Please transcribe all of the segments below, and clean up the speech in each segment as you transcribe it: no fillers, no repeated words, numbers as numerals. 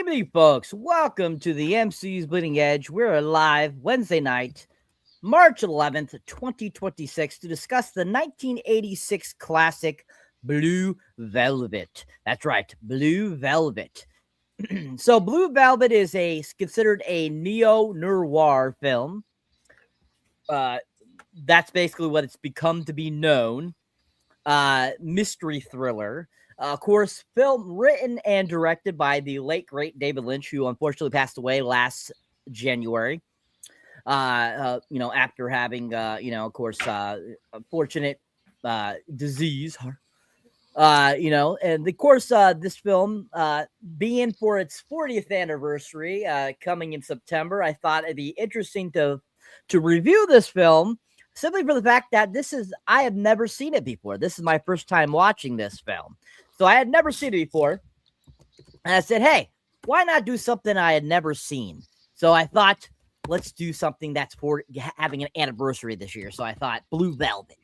evening, folks. Welcome to the MCU'S Bleeding Edge. We're live Wednesday night, March 11th, 2026, to discuss the 1986 classic Blue Velvet. That's right, Blue Velvet. So, Blue Velvet is considered a neo-noir film. That's basically what it's become to be known. Mystery thriller. Of course, film written and directed by the late great David Lynch, who unfortunately passed away last January. After having unfortunate disease. And of course, this film being for its 40th anniversary, coming in September, I thought it'd be interesting to review this film. Simply for the fact that I have never seen it before. This is my first time watching this film. So I had never seen it before. And I said, hey, why not do something I had never seen? So I thought, let's do something that's for having an anniversary this year. So I thought Blue Velvet.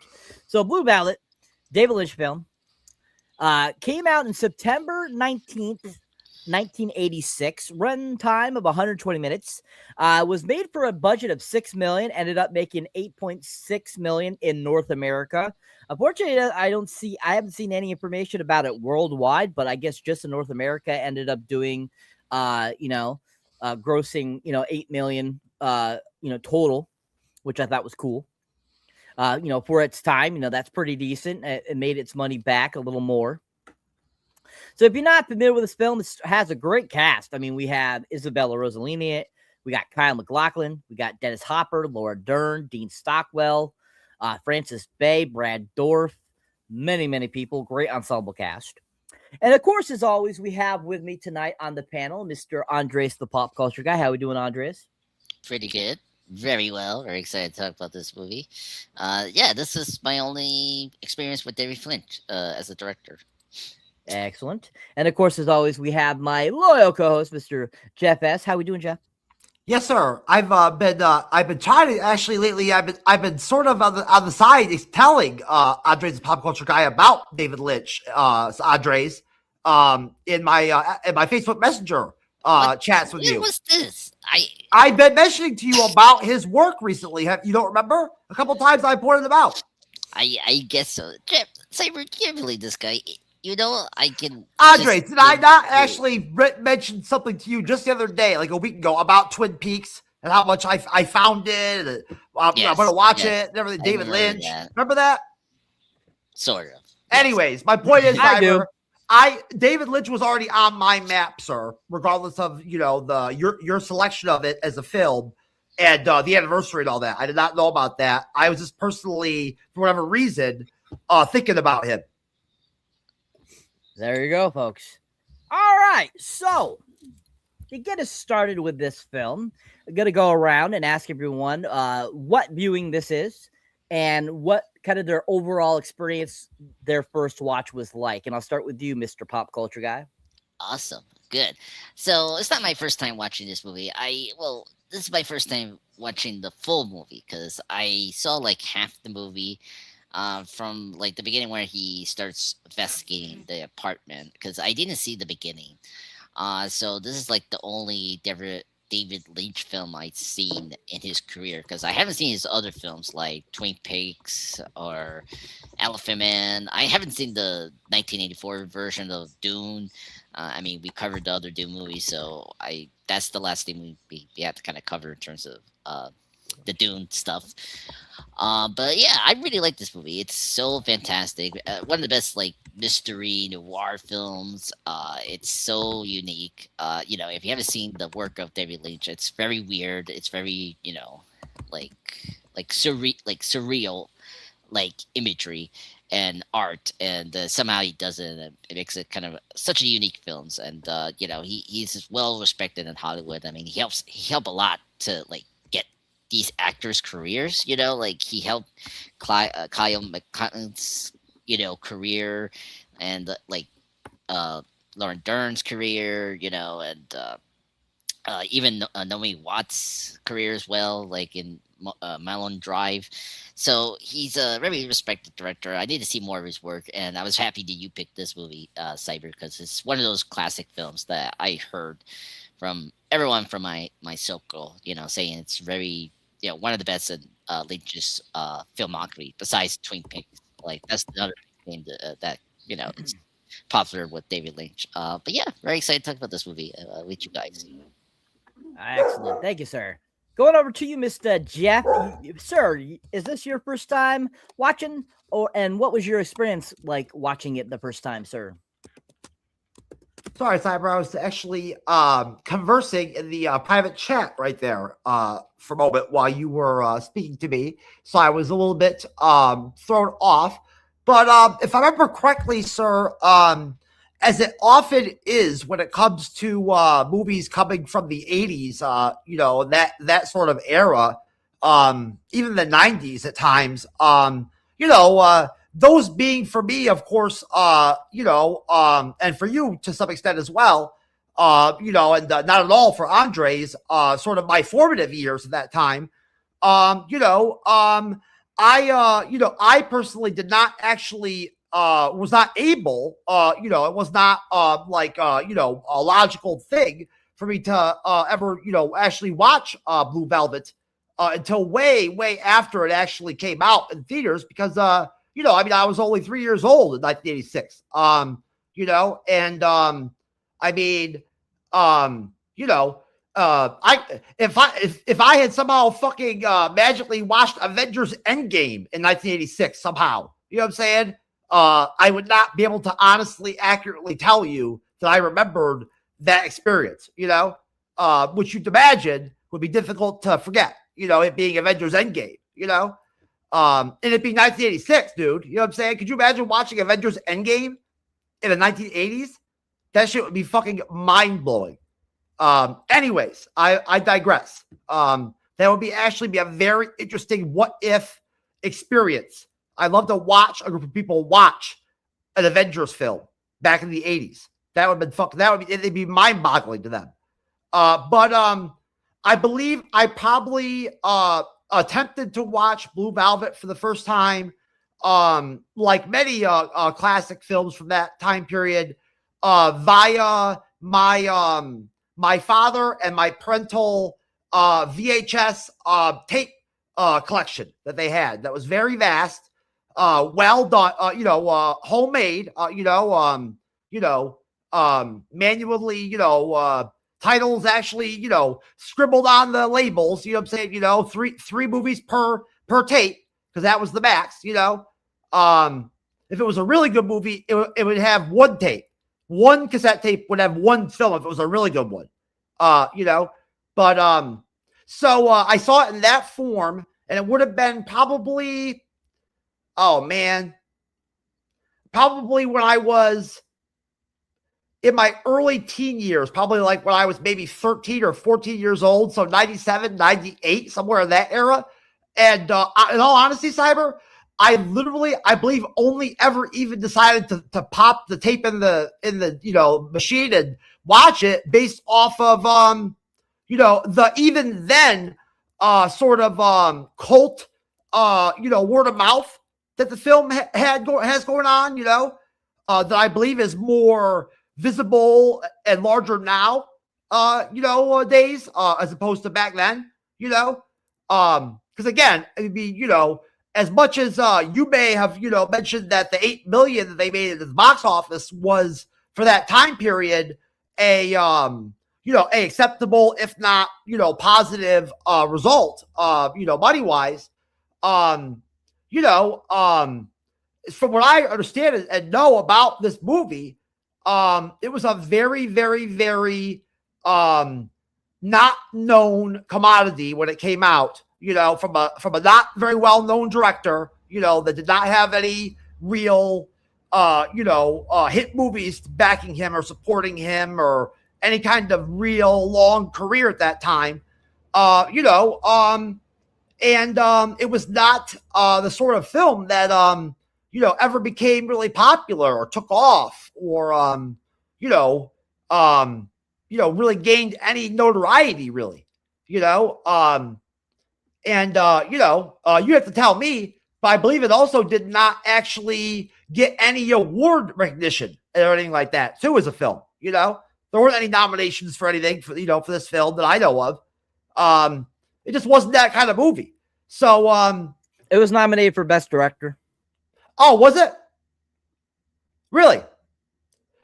So Blue Velvet, David Lynch film, came out in September 19th, 1986, run time of 120 minutes, was made for a budget of $6 million, ended up making $8.6 million in North America. Unfortunately, I haven't seen any information about it worldwide, but I guess just in North America ended up doing, grossing, $8 million, total, which I thought was cool. For its time, that's pretty decent. It made its money back a little more. So if you're not familiar with this film, it has a great cast. I mean, we have Isabella Rossellini, we got Kyle MacLachlan, we got Dennis Hopper, Laura Dern, Dean Stockwell, Francis Bay, Brad Dourif, many, many people. Great ensemble cast. And of course, as always, we have with me tonight on the panel, Mr. Andres, the pop culture guy. How we doing, Andres? Pretty good. Very well. Very excited to talk about this movie. This is my only experience with David Lynch as a director. Excellent. And of course, as always, we have my loyal co-host, Mr. Jeff S. How we doing, Jeff? Yes, sir. I've been trying to actually lately. I've been sort of on the side telling Andres, the pop culture guy, about David Lynch. Andres, in my Facebook Messenger chats with you. What's this? I've been mentioning to you about his work recently. You don't remember? A couple times I pointed him out. I guess so. Jeff, Cyber, can't believe this guy. I can. Andres, did I not actually mention something to you just the other day, like a week ago, about Twin Peaks and how much I found it? I'm going to watch it. And everything. David Lynch. Remember that? Sort of. Anyways, my point is, I David Lynch was already on my map, sir, regardless of your selection of it as a film and the anniversary and all that. I did not know about that. I was just personally, for whatever reason, thinking about him. There you go, folks. All right, so to get us started with this film, I'm going to go around and ask everyone what viewing this is and what kind of their overall experience, their first watch was like. And I'll start with you, Mr. Pop Culture Guy. Awesome. Good. So it's not my first time watching this movie. This is my first time watching the full movie because I saw like half the movie. From like the beginning where he starts investigating the apartment because I didn't see the beginning. So this is like the only David Lynch film I've seen in his career because I haven't seen his other films like Twin Peaks or Elephant Man. I haven't seen the 1984 version of Dune. We covered the other Dune movies, so that's the last thing we had to kind of cover in terms of the Dune stuff. But yeah, I really like this movie. It's so fantastic. One of the best like mystery noir films. It's so unique. If you haven't seen the work of David Lynch, it's very weird. It's very like surreal like imagery and art, and somehow he does it. And it makes it kind of such a unique films. And he's well respected in Hollywood. I mean, he helped a lot to like these actors' careers, like he helped Kyle MacLachlan's, career, and Lauren Dern's career, and even Naomi Watts' career as well, like in Malone Drive. So he's a very respected director. I need to see more of his work, and I was happy that you picked this movie, Cyber, because it's one of those classic films that I heard from everyone from my circle, saying it's very, one of the best in Lynch's filmography besides Twin Peaks. Like that's the other thing that it's popular with David Lynch. But yeah, very excited to talk about this movie with you guys. Excellent. Thank you, sir. Going over to you, Mr. Jeff. Sir, is this your first time watching? And what was your experience like watching it the first time, sir? Sorry, Cyber. I was actually conversing in the private chat right there for a moment while you were speaking to me. So I was a little bit thrown off. But if I remember correctly, sir, as it often is when it comes to movies coming from the 80s, that sort of era, even the 90s at times, those being for me, of course, and for you to some extent as well, and not at all for Andres, sort of my formative years at that time, I personally did not actually was not able, it was not a logical thing for me to ever, actually watch Blue Velvet until way after it actually came out in theaters because, I was only 3 years old in 1986, if I had somehow fucking magically watched Avengers Endgame in 1986 somehow, you know what I'm saying? I would not be able to honestly, accurately tell you that I remembered that experience, which you'd imagine would be difficult to forget, it being Avengers Endgame, and it being 1986, dude, you know what I'm saying? Could you imagine watching Avengers Endgame in the 1980s? That shit would be fucking mind-blowing. Anyways, I digress. That would be a very interesting what if experience. I'd love to watch a group of people watch an Avengers film back in the 80s. It'd be mind-boggling to them. But I believe I probably attempted to watch Blue Velvet for the first time, like many classic films from that time period, via my father and my parental VHS tape collection that they had. That was very vast, well done, homemade, manually, titles actually, scribbled on the labels, you know what I'm saying? Three movies per tape, because that was the max, if it was a really good movie, it would have one tape. One cassette tape would have one film if it was a really good one, so I saw it in that form, and it would have been probably, probably when I was in my early teen years, probably like when I was maybe 13 or 14 years old. So 97, 98, somewhere in that era. And in all honesty, Cyber, I believe only ever even decided to pop the tape in the machine and watch it based off of the even then sort of cult word of mouth that the film has going on, that I believe is more visible and larger now, days, as opposed to back then, because again, it'd be, as much as you may have, mentioned that the 8 million that they made at the box office was for that time period a acceptable, if not, positive result, money wise, from what I understand and know about this movie, it was a very, very, very not known commodity when it came out, from a not very well known director, that did not have any real hit movies backing him or supporting him or any kind of real long career at that time. It was not the sort of film that ever became really popular or took off or really gained any notoriety, really. And you have to tell me, but I believe it also did not actually get any award recognition or anything like that too as a film. There weren't any nominations for anything for this film that I know of. It just wasn't that kind of movie. So it was nominated for Best Director. Oh, was it? Really?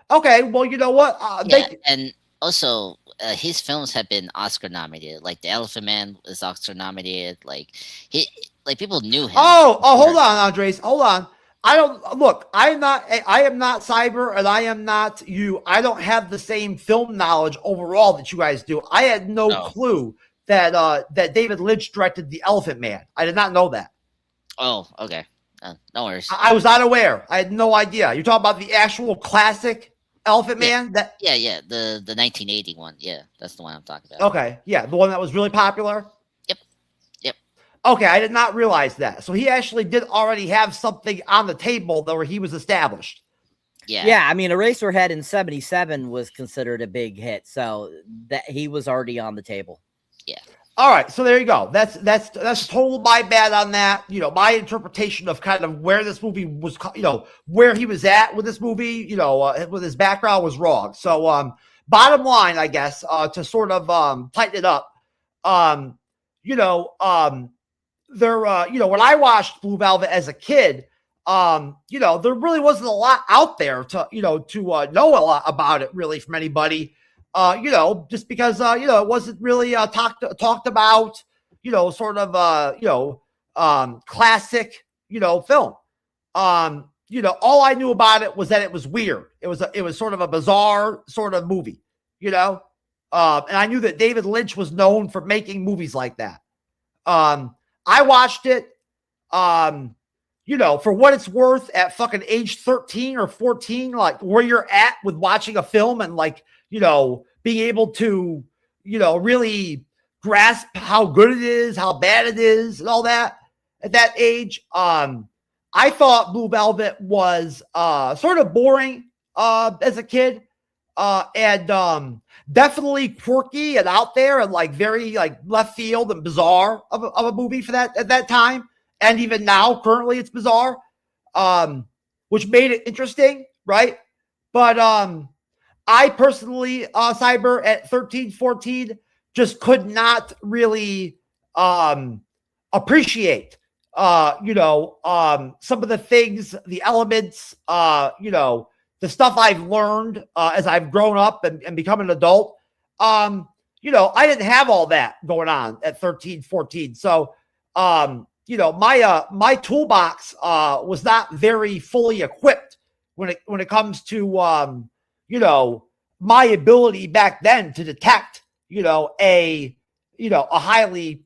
Okay, well, you know what? And also his films have been Oscar nominated. Like The Elephant Man is Oscar nominated. Like people knew him. Oh, hold on, Andres. Hold on. I am not Cyber, and I am not you. I don't have the same film knowledge overall that you guys do. I had no clue that David Lynch directed The Elephant Man. I did not know that. Oh, okay. No worries. I was not aware. I had no idea. You're talking about the actual classic Elephant Man? The 1980 one. Yeah, that's the one I'm talking about. Okay, yeah, the one that was really popular? Yep. Okay, I did not realize that. So he actually did already have something on the table where he was established. Yeah, I mean, Eraserhead in '77 was considered a big hit, so that he was already on the table. Yeah. All right, so there you go. That's total my bad on that. My interpretation of kind of where this movie was, where he was at with this movie, with his background was wrong. So, bottom line, I guess, to sort of tighten it up, when I watched Blue Velvet as a kid, there really wasn't a lot out there to know a lot about it really from anybody. Just because, it wasn't really talked about, sort of, classic, film. All I knew about it was that it was weird. It was sort of a bizarre sort of movie, and I knew that David Lynch was known for making movies like that. I watched it, for what it's worth at fucking age 13 or 14, like where you're at with watching a film and being able to, really grasp how good it is, how bad it is, and all that at that age. I thought Blue Velvet was sort of boring as a kid, and definitely quirky and out there and like very like left field and bizarre of a movie for that at that time. And even now, currently, it's bizarre, which made it interesting, right? But I personally, Cyber, at 13, 14, just could not really appreciate, some of the things, the elements, the stuff I've learned as I've grown up and become an adult. I didn't have all that going on at 13, 14. So, my toolbox was not very fully equipped when it comes to my ability back then to detect a highly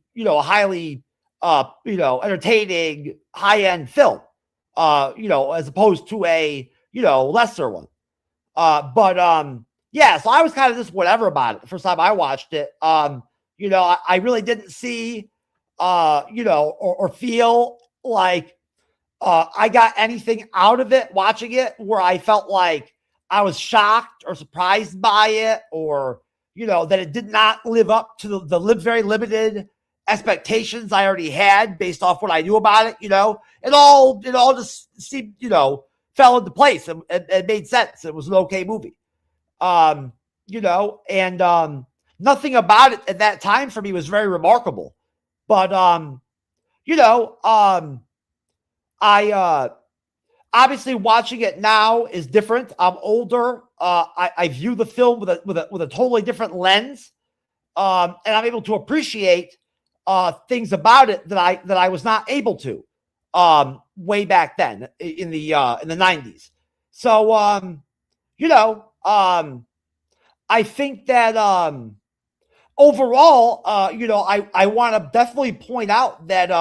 entertaining high-end film as opposed to a lesser one. So I was kind of just whatever about it the first time I watched it. I really didn't see or feel like I got anything out of it watching it where I felt like I was shocked or surprised by it, or that it did not live up to the very limited expectations I already had based off what I knew about it. It all just seemed fell into place and made sense. It was an okay movie, and nothing about it at that time for me was very remarkable. But, I obviously watching it now is different. I'm older. I view the film with a totally different lens. And I'm able to appreciate things about it that I was not able to way back then in the 90s. So, I think that overall, I want to definitely point out that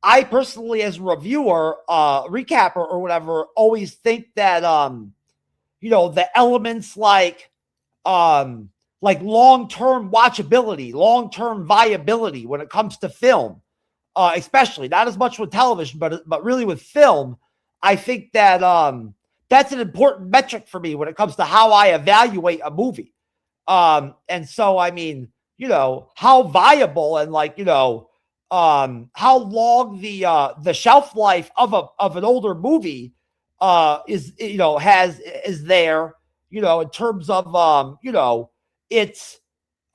I personally, as a reviewer, recapper or whatever, always think that the elements like long-term watchability, long-term viability when it comes to film, especially not as much with television, but really with film, I think that that's an important metric for me when it comes to how I evaluate a movie. And so, I mean, how viable and how long the shelf life of an older movie is there, in terms of its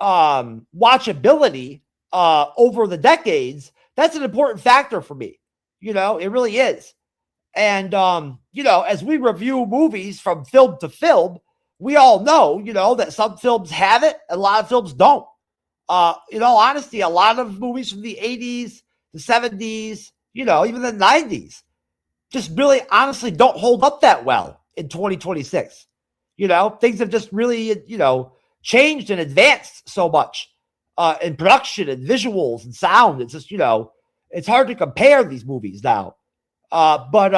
watchability over the decades. That's an important factor for me. It really is. And as we review movies from film to film, we all know that some films have it and a lot of films don't. In all honesty, a lot of movies from the 80s, the 70s, even the 90s, just really honestly don't hold up that well in 2026. Things have just really, changed and advanced so much in production and visuals and sound. It's just, it's hard to compare these movies now. But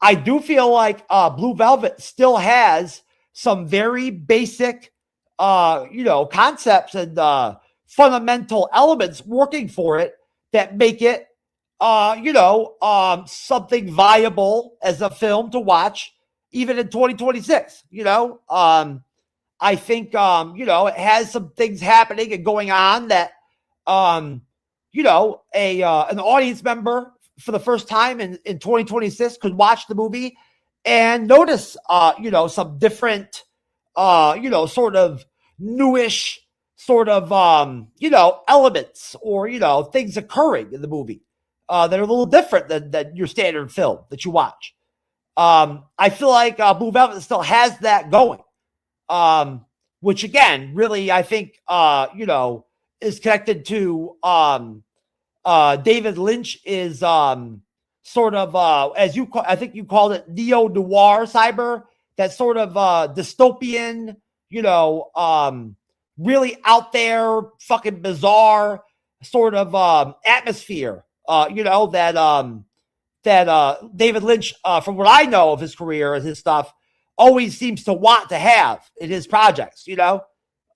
I do feel like Blue Velvet still has some very basic concepts and fundamental elements working for it that make it, something viable as a film to watch, even in 2026. I think, it has some things happening and going on that, an audience member for the first time in 2026 could watch the movie and notice, some different, sort of newish sort of, elements or, things occurring in the movie that are a little different than your standard film that you watch. I feel like Blue Velvet still has that going, which again, really, I think, is connected to David Lynch is sort of, I think you called it neo-noir cyber, that sort of dystopian, really out there, fucking bizarre sort of atmosphere, that David Lynch, from what I know of his career and his stuff, always seems to want to have in his projects,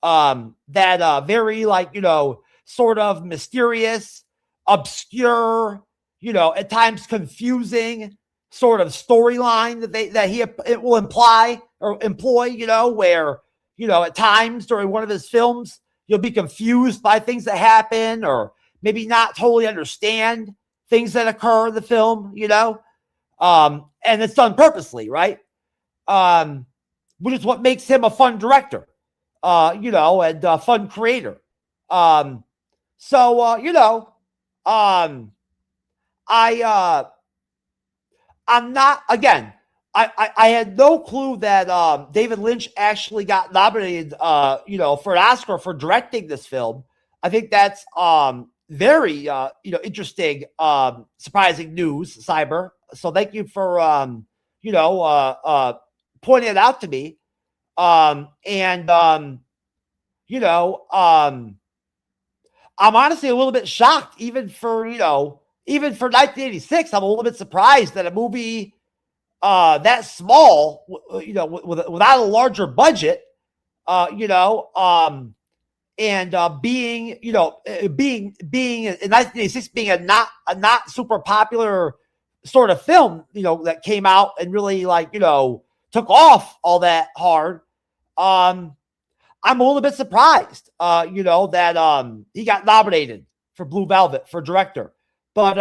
that very sort of mysterious, obscure, at times confusing sort of storyline that it will imply or employ, where, at times during one of his films, you'll be confused by things that happen or maybe not totally understand things that occur in the film, and it's done purposely, right? Which is what makes him a fun director, and a fun creator. I'm not, again, I had no clue that David Lynch actually got nominated, for an Oscar for directing this film. I think that's very, interesting, surprising news, Cyber. So thank you for, pointing it out to me. I'm honestly a little bit shocked, even for 1986. I'm a little bit surprised that a movie that small, without a larger budget, and being in 1986 being a not super popular sort of film, that came out and really took off all that hard. I'm a little bit surprised, that he got nominated for Blue Velvet for director. But,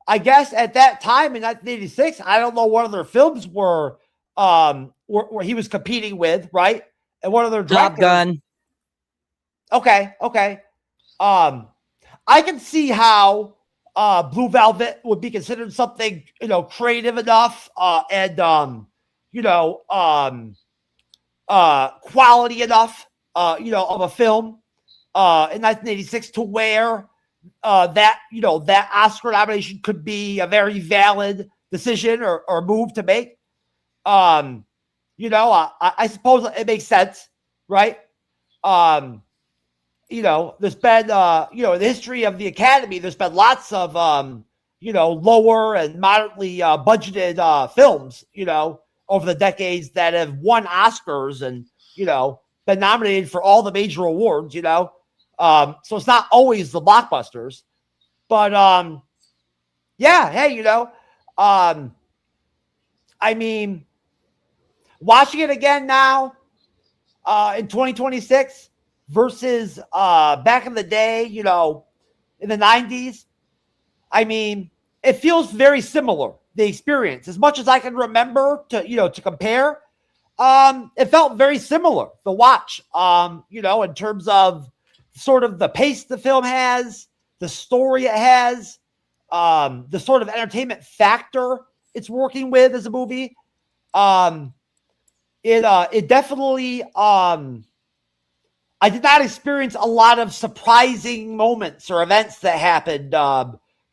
I guess at that time in 1986, I don't know what other films were where he was competing with, right? And what other directors. Top Gun. Okay. I can see how Blue Velvet would be considered something, creative enough and quality enough, of a film in 1986 to where that Oscar nomination could be a very valid decision or move to make. I suppose it makes sense, right? There's been, in the history of the Academy, there's been lots of, lower and moderately budgeted films, over the decades that have won Oscars and, been nominated for all the major awards, so it's not always the blockbusters, but, yeah, hey, I mean, watching it again now, in 2026, versus back in the day, you know, in the 90s. I mean, it feels very similar, the experience. As much as I can remember to compare, it felt very similar, the watch, you know, in terms of sort of the pace the film has, the story it has, the sort of entertainment factor it's working with as a movie. It definitely, I did not experience a lot of surprising moments or events that happened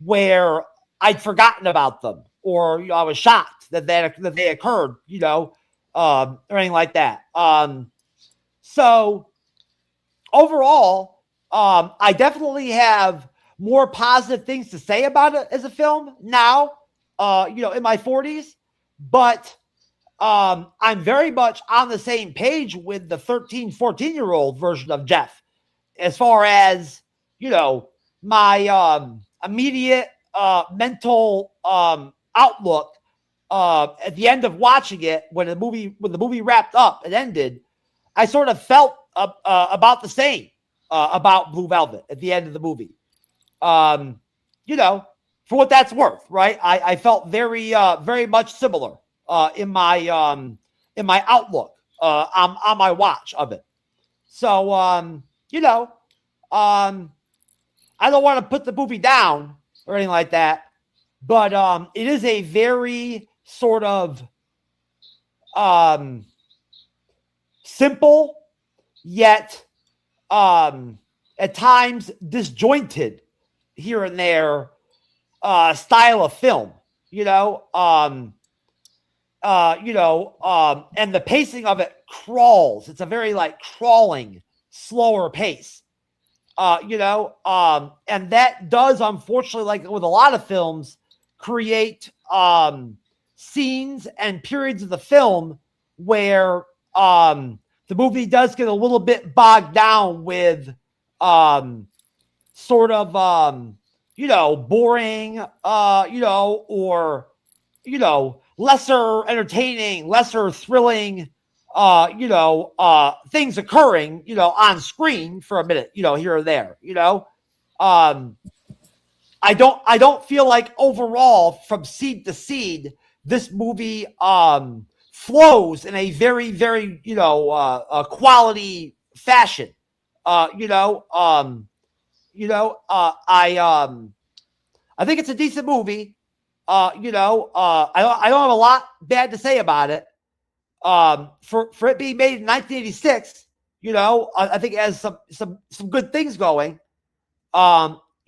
where I'd forgotten about them, or I was shocked that they occurred, you know, or anything like that. So overall, I definitely have more positive things to say about it as a film now, you know, in my 40s, but I'm very much on the same page with the 13, 14-year-old version of Jeff, as far as, you know, my immediate mental outlook at the end of watching it, when the movie wrapped up and ended. I sort of felt about the same about Blue Velvet at the end of the movie. You know, for what that's worth, right? I felt very much similar in my outlook on my watch of it. So you know, I don't want to put the movie down or anything like that, but it is a very sort of simple yet at times disjointed here and there style of film, you know. And the pacing of it crawls. It's a very like crawling, slower pace. You know, and that does, unfortunately, like with a lot of films, create scenes and periods of the film where the movie does get a little bit bogged down with sort of you know, boring, you know, or, you know, lesser entertaining, lesser thrilling, you know, things occurring, you know, on screen for a minute, you know, here or there, you know. I don't feel like overall, from seed to seed, this movie flows in a very, very, you know, quality fashion. I think it's a decent movie. You know, I don't have a lot bad to say about it. For it being made in 1986, you know, I think it has some good things going.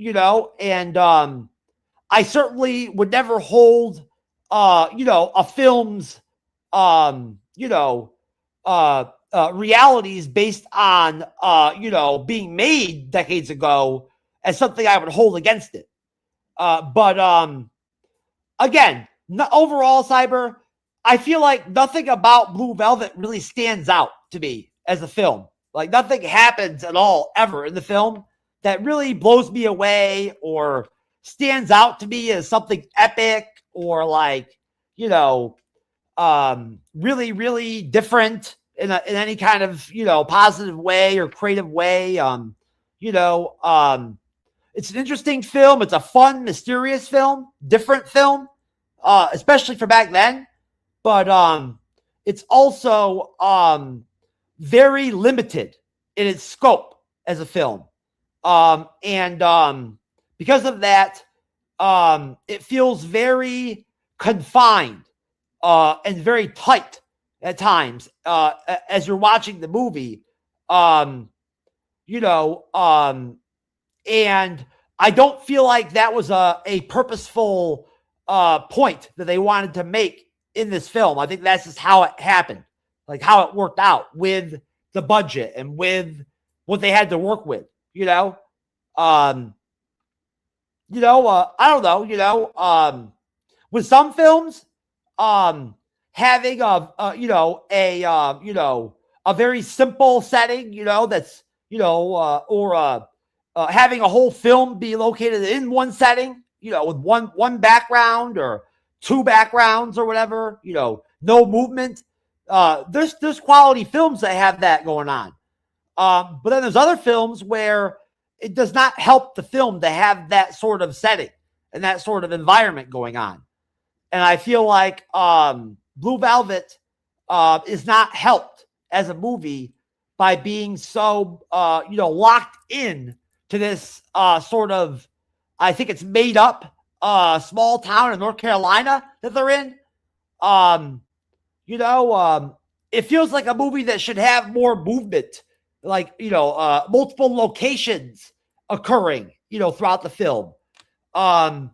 You know, and I certainly would never hold you know, a film's you know, realities based on you know, being made decades ago as something I would hold against it. But again, overall, Cyber, I feel like nothing about Blue Velvet really stands out to me as a film. Like, nothing happens at all ever in the film that really blows me away or stands out to me as something epic or like, you know, really, really different in any kind of, you know, positive way or creative way. You know, it's an interesting film. It's a fun, mysterious film, different film, especially for back then. But it's also very limited in its scope as a film. And because of that, it feels very confined and very tight at times as you're watching the movie. You know, and I don't feel like that was a purposeful point that they wanted to make in this film. I think that's just how it happened, like how it worked out with the budget and with what they had to work with, you know. I don't know, you know, with some films, having a very simple setting, you know, that's, you know, or having a whole film be located in one setting, you know, with one background or two backgrounds or whatever, you know, no movement. There's quality films that have that going on. But then there's other films where it does not help the film to have that sort of setting and that sort of environment going on. And I feel like Blue Velvet is not helped as a movie by being so, locked in to this sort of, I think it's made up small town in North Carolina that they're in. It feels like a movie that should have more movement, like, multiple locations occurring, throughout the film. And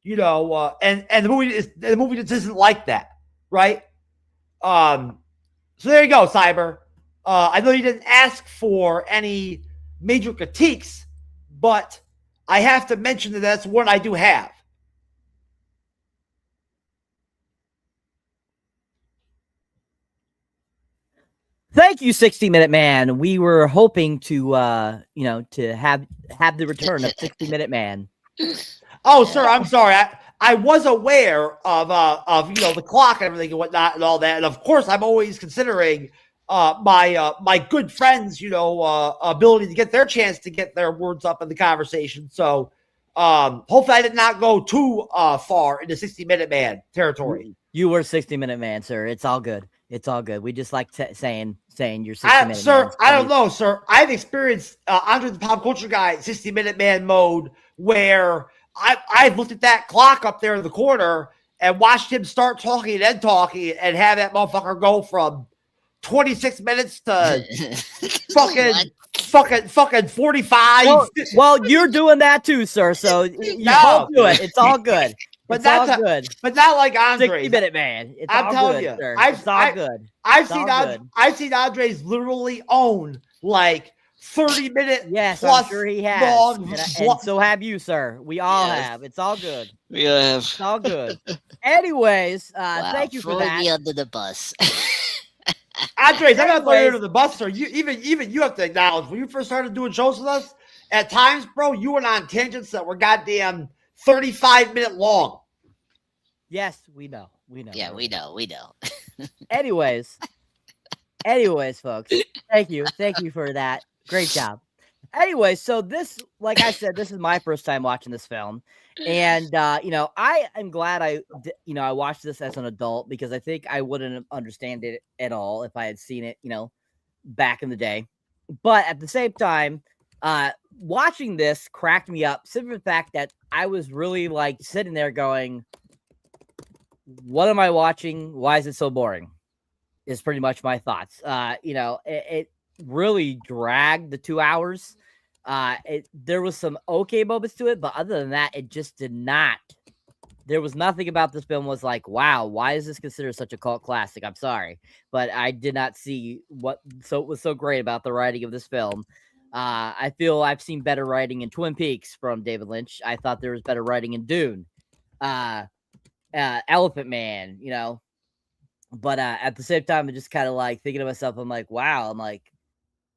the movie just isn't like that, right? So there you go, Cyber. I know you didn't ask for any major critiques, but I have to mention that that's one I do have. Thank you, 60-Minute Man. We were hoping to, to have the return of 60-Minute Man. Oh, sir, I'm sorry. I was aware of the clock and everything and whatnot and all that, and of course, I'm always considering my good friends, ability to get their chance to get their words up in the conversation. So, hopefully, I did not go too far into 60-Minute Man territory. You were 60-Minute Man, sir. It's all good. It's all good. We just like saying you're 60-Minute Sir, Man. I don't know, sir. I've experienced Andre the Pop Culture Guy 60-Minute Man mode where I've looked at that clock up there in the corner and watched him start talking and end talking and have that motherfucker go from 26 minutes to fucking 45. Well, you're doing that too, sir. So you both do it. It's all good. But it's that's all good. But not like Andre. 60-Minute Man. It's I'm all telling good, you, sir. It's all good. I've seen Andres literally own like 30-minute yes, plus I'm sure he has. long. And so have you, sir. We all have. It's all good. We have. It's all good. Anyways, thank you for that. Throw me under the bus. Andres, I'm not throwing you under the bus, sir. You even you have to acknowledge when you first started doing shows with us. At times, bro, you went on tangents that were goddamn 35-minute long. Yes, we know. Yeah, we know. Anyways, folks, thank you for that. Great job. Anyway, so this, like I said, this is my first time watching this film, and I am glad I watched this as an adult because I think I wouldn't understand it at all if I had seen it, back in the day. But at the same time, watching this cracked me up simply for the fact that I was really like sitting there going, what am I watching? Why is it so boring? Is pretty much my thoughts. It really dragged the 2 hours. There was some okay moments to it, but other than that, it just did not. There was nothing about this film was like, wow, why is this considered such a cult classic? I'm sorry, but I did not see what was so great about the writing of this film. I feel I've seen better writing in Twin Peaks from David Lynch. I thought there was better writing in Dune, Elephant Man, But at the same time, I'm just kind of like thinking to myself, I'm like, wow. I'm like,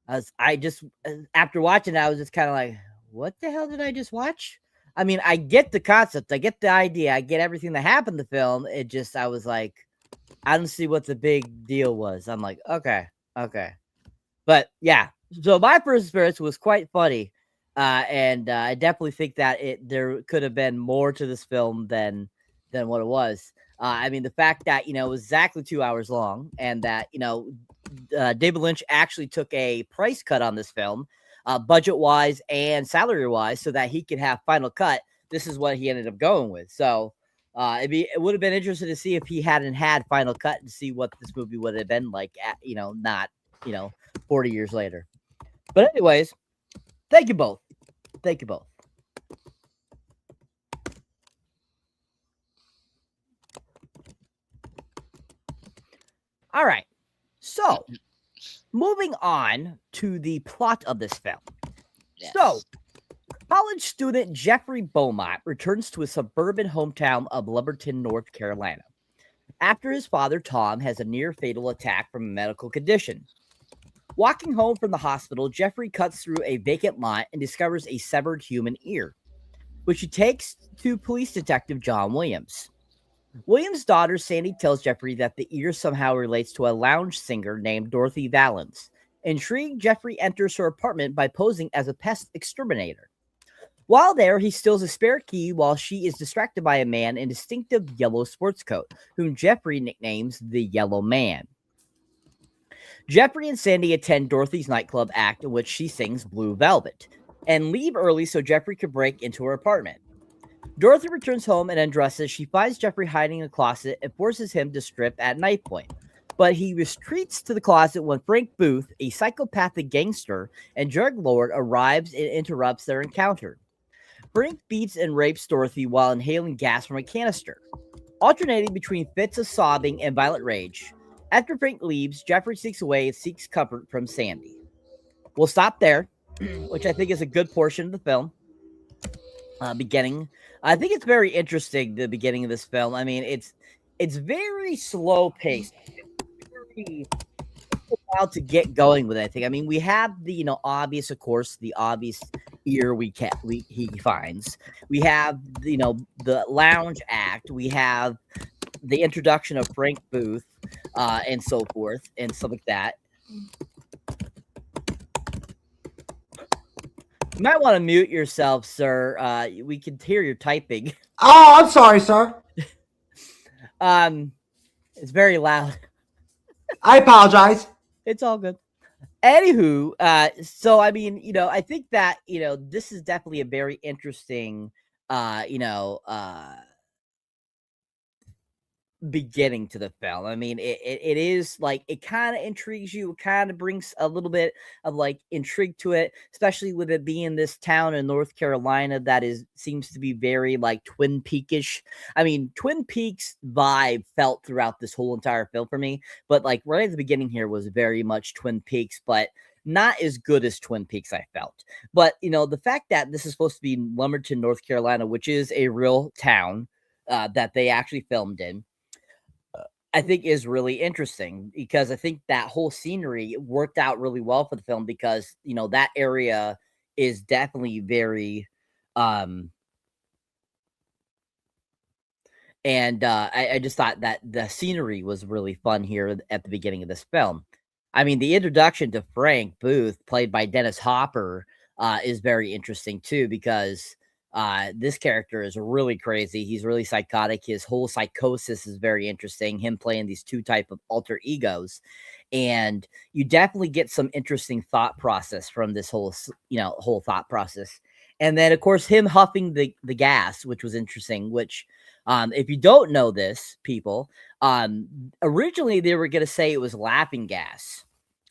after watching it, I was just kind of like, what the hell did I just watch? I mean, I get the concept, I get the idea, I get everything that happened in the film. I was like, I don't see what the big deal was. I'm like, okay. But yeah, so my first experience was quite funny. And I definitely think that there could have been more to this film than what it was. I mean, the fact that, it was exactly 2 hours long and that, David Lynch actually took a price cut on this film, budget-wise and salary-wise, so that he could have final cut. This is what he ended up going with. So it would have been interesting to see if he hadn't had final cut and see what this movie would have been like, not 40 years later. But anyways, thank you both. All right. So, moving on to the plot of this film. Yes. So, college student Jeffrey Beaumont returns to his suburban hometown of Lumberton, North Carolina, after his father, Tom, has a near-fatal attack from a medical condition. Walking home from the hospital, Jeffrey cuts through a vacant lot and discovers a severed human ear, which he takes to police detective John Williams. Williams' daughter, Sandy, tells Jeffrey that the ear somehow relates to a lounge singer named Dorothy Valens, Intrigued, Jeffrey enters her apartment by posing as a pest exterminator. While there, he steals a spare key while she is distracted by a man in distinctive yellow sports coat, whom Jeffrey nicknames the Yellow Man. Jeffrey and Sandy attend Dorothy's nightclub act in which she sings Blue Velvet, and leave early so Jeffrey could break into her apartment. Dorothy returns home and undresses. She finds Jeffrey hiding in a closet and forces him to strip at night point. But he retreats to the closet when Frank Booth, a psychopathic gangster and drug lord, arrives and interrupts their encounter. Frank beats and rapes Dorothy while inhaling gas from a canister, alternating between fits of sobbing and violent rage. After Frank leaves, Jeffrey sneaks away and seeks comfort from Sandy. We'll stop there, which I think is a good portion of the film. Beginning. I think it's very interesting, the beginning of this film. I mean, it's very slow paced. It's a while to get going with anything. I mean, we have the obvious, of course, the obvious ear he finds. We have the lounge act. We have the introduction of Frank Booth, and so forth and stuff like that. You might want to mute yourself, sir. We can hear your typing. Oh, I'm sorry, sir. It's very loud. I apologize. It's all good. Anywho, so I mean, I think that this is definitely a very interesting, beginning to the film. I mean, it is like, it kind of intrigues you. It kind of brings a little bit of like intrigue to it, especially with it being this town in North Carolina that seems to be very like Twin Peakish. I mean, Twin Peaks vibe felt throughout this whole entire film for me, but like right at the beginning here was very much Twin Peaks, but not as good as Twin Peaks, I felt. But the fact that this is supposed to be in Lumberton, North Carolina, which is a real town that they actually filmed in, I think is really interesting, because I think that whole scenery worked out really well for the film, because that area is definitely very and I just thought that the scenery was really fun here at the beginning of this film. I mean, the introduction to Frank Booth, played by Dennis Hopper, is very interesting too, because this character is really crazy. He's really psychotic. His whole psychosis is very interesting. Him playing these two type of alter egos, and you definitely get some interesting thought process from this whole thought process. And then, of course, him huffing the gas, which was interesting. Which, if you don't know this, people, originally they were going to say it was laughing gas,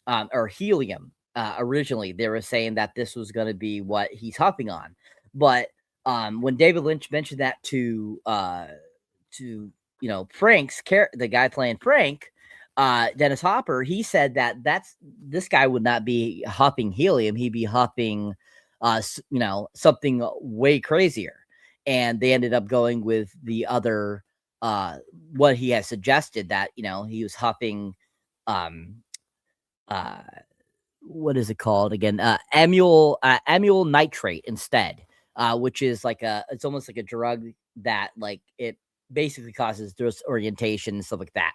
or helium. Originally, they were saying that this was going to be what he's huffing on, but when David Lynch mentioned that to Frank's the guy playing Frank, Dennis Hopper, he said that this guy would not be huffing helium, he'd be huffing something way crazier. And they ended up going with the other what he had suggested, that he was huffing what is it called again, amyl nitrate instead. Which is like it's almost like a drug that like it basically causes disorientation and stuff like that.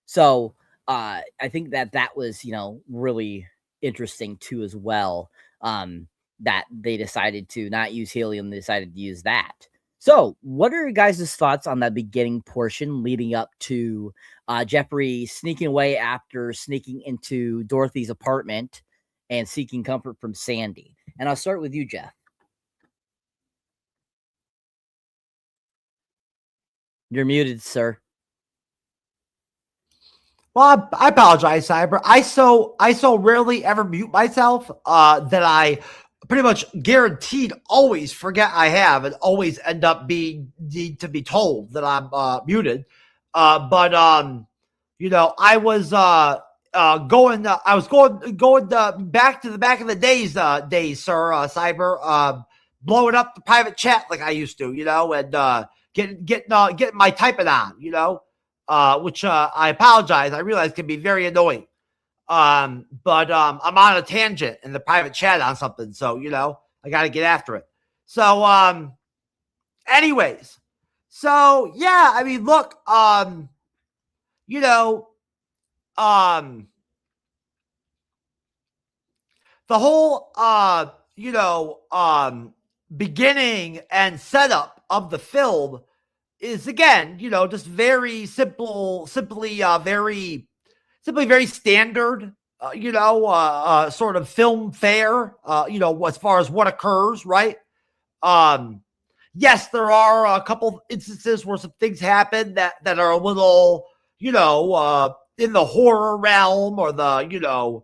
So I think that was really interesting too as well. That they decided to not use helium, they decided to use that. So what are your guys' thoughts on that beginning portion leading up to Jeffrey sneaking away after sneaking into Dorothy's apartment and seeking comfort from Sandy? And I'll start with you, Jeff. You're muted, sir. Well, I apologize, Cyber. I so rarely ever mute myself that I pretty much guaranteed always forget I have, and always end up need to be told that I'm muted. But I was going back to the back of the days, sir, Cyber, blowing up the private chat like I used to, and getting my typing on, which I apologize. I realize can be very annoying. But I'm on a tangent in the private chat on something, so I got to get after it. So anyways, so yeah, I mean, look, the whole beginning and setup of the film is, again, just very simply very standard, sort of film fare, as far as what occurs, right? Yes, there are a couple instances where some things happen that are a little, in the horror realm, or the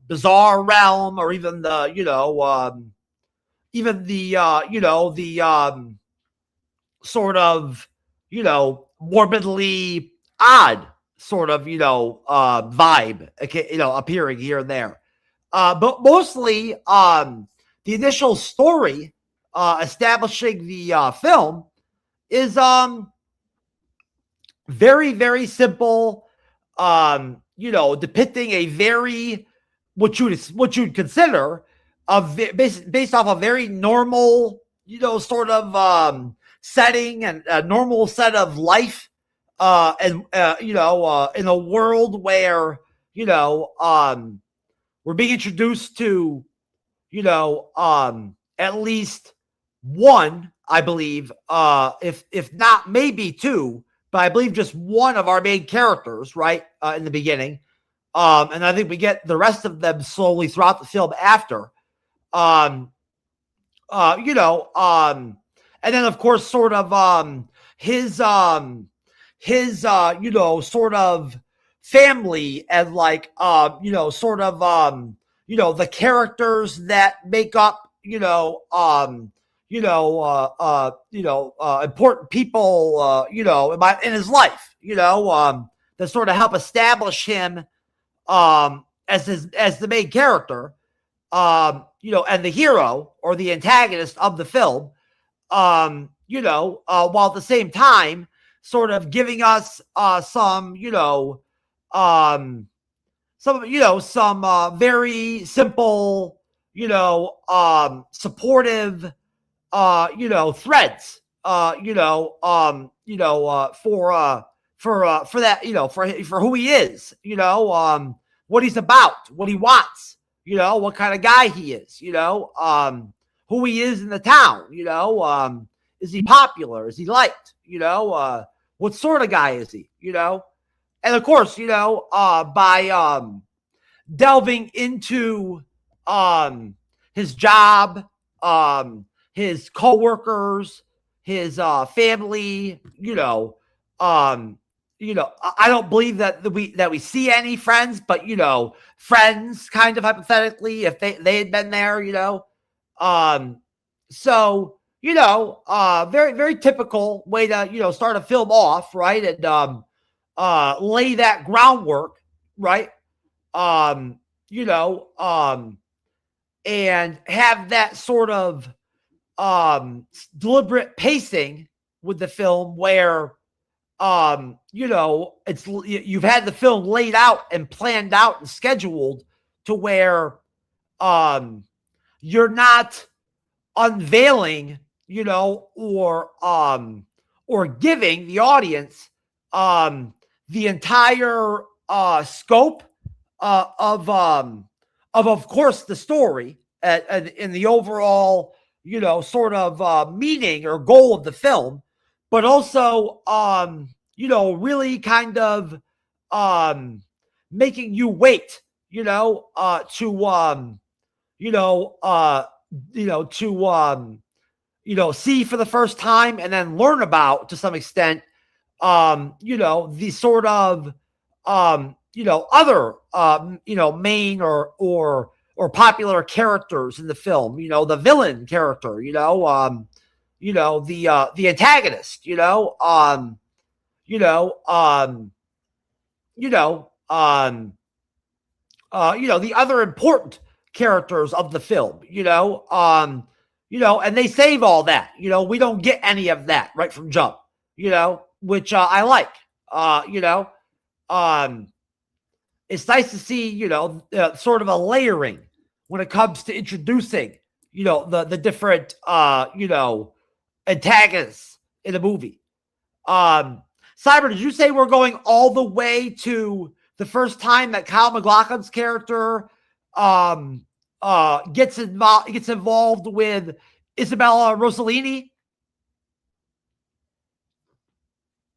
bizarre realm, or even the sort of, morbidly odd sort of, vibe, okay, appearing here and there. But mostly, the initial story, establishing the film is very, very simple, depicting a very, what you'd consider based off a very normal, sort of setting, and a normal set of life, and in a world where we're being introduced to at least one, I believe, if not maybe two, but I believe just one of our main characters, right, in the beginning, and I think we get the rest of them slowly throughout the film after. And then, of course, sort of his sort of family, and like sort of the characters that make up important people in his life, that sort of help establish him as the main character, and the hero or the antagonist of the film, while at the same time sort of giving us some very simple, supportive, threads, for that, for who he is, what he's about, what he wants, what kind of guy he is, who he is in the town, is he popular? Is he liked? What sort of guy is he? And of course, by delving into his job, his coworkers, his family, I don't believe that we see any friends, but friends, kind of hypothetically, if they had been there, so very, very typical way to start a film off, right, and lay that groundwork, right, and have that sort of deliberate pacing with the film, where you've had the film laid out and planned out and scheduled to where you're not unveiling, or giving the audience the entire scope of course, the story, and in the overall, sort of meaning or goal of the film, but also, really kind of making you wait, to see for the first time, and then learn about, to some extent, the sort of other main or popular characters in the film, the villain character, the antagonist, the other important characters of the film, and they save all that, we don't get any of that right from jump, which I like, it's nice to see, sort of a layering when it comes to introducing, the different, antagonists in the movie. Cyber, did you say we're going all the way to the first time that Kyle MacLachlan's character gets involved with Isabella Rossellini.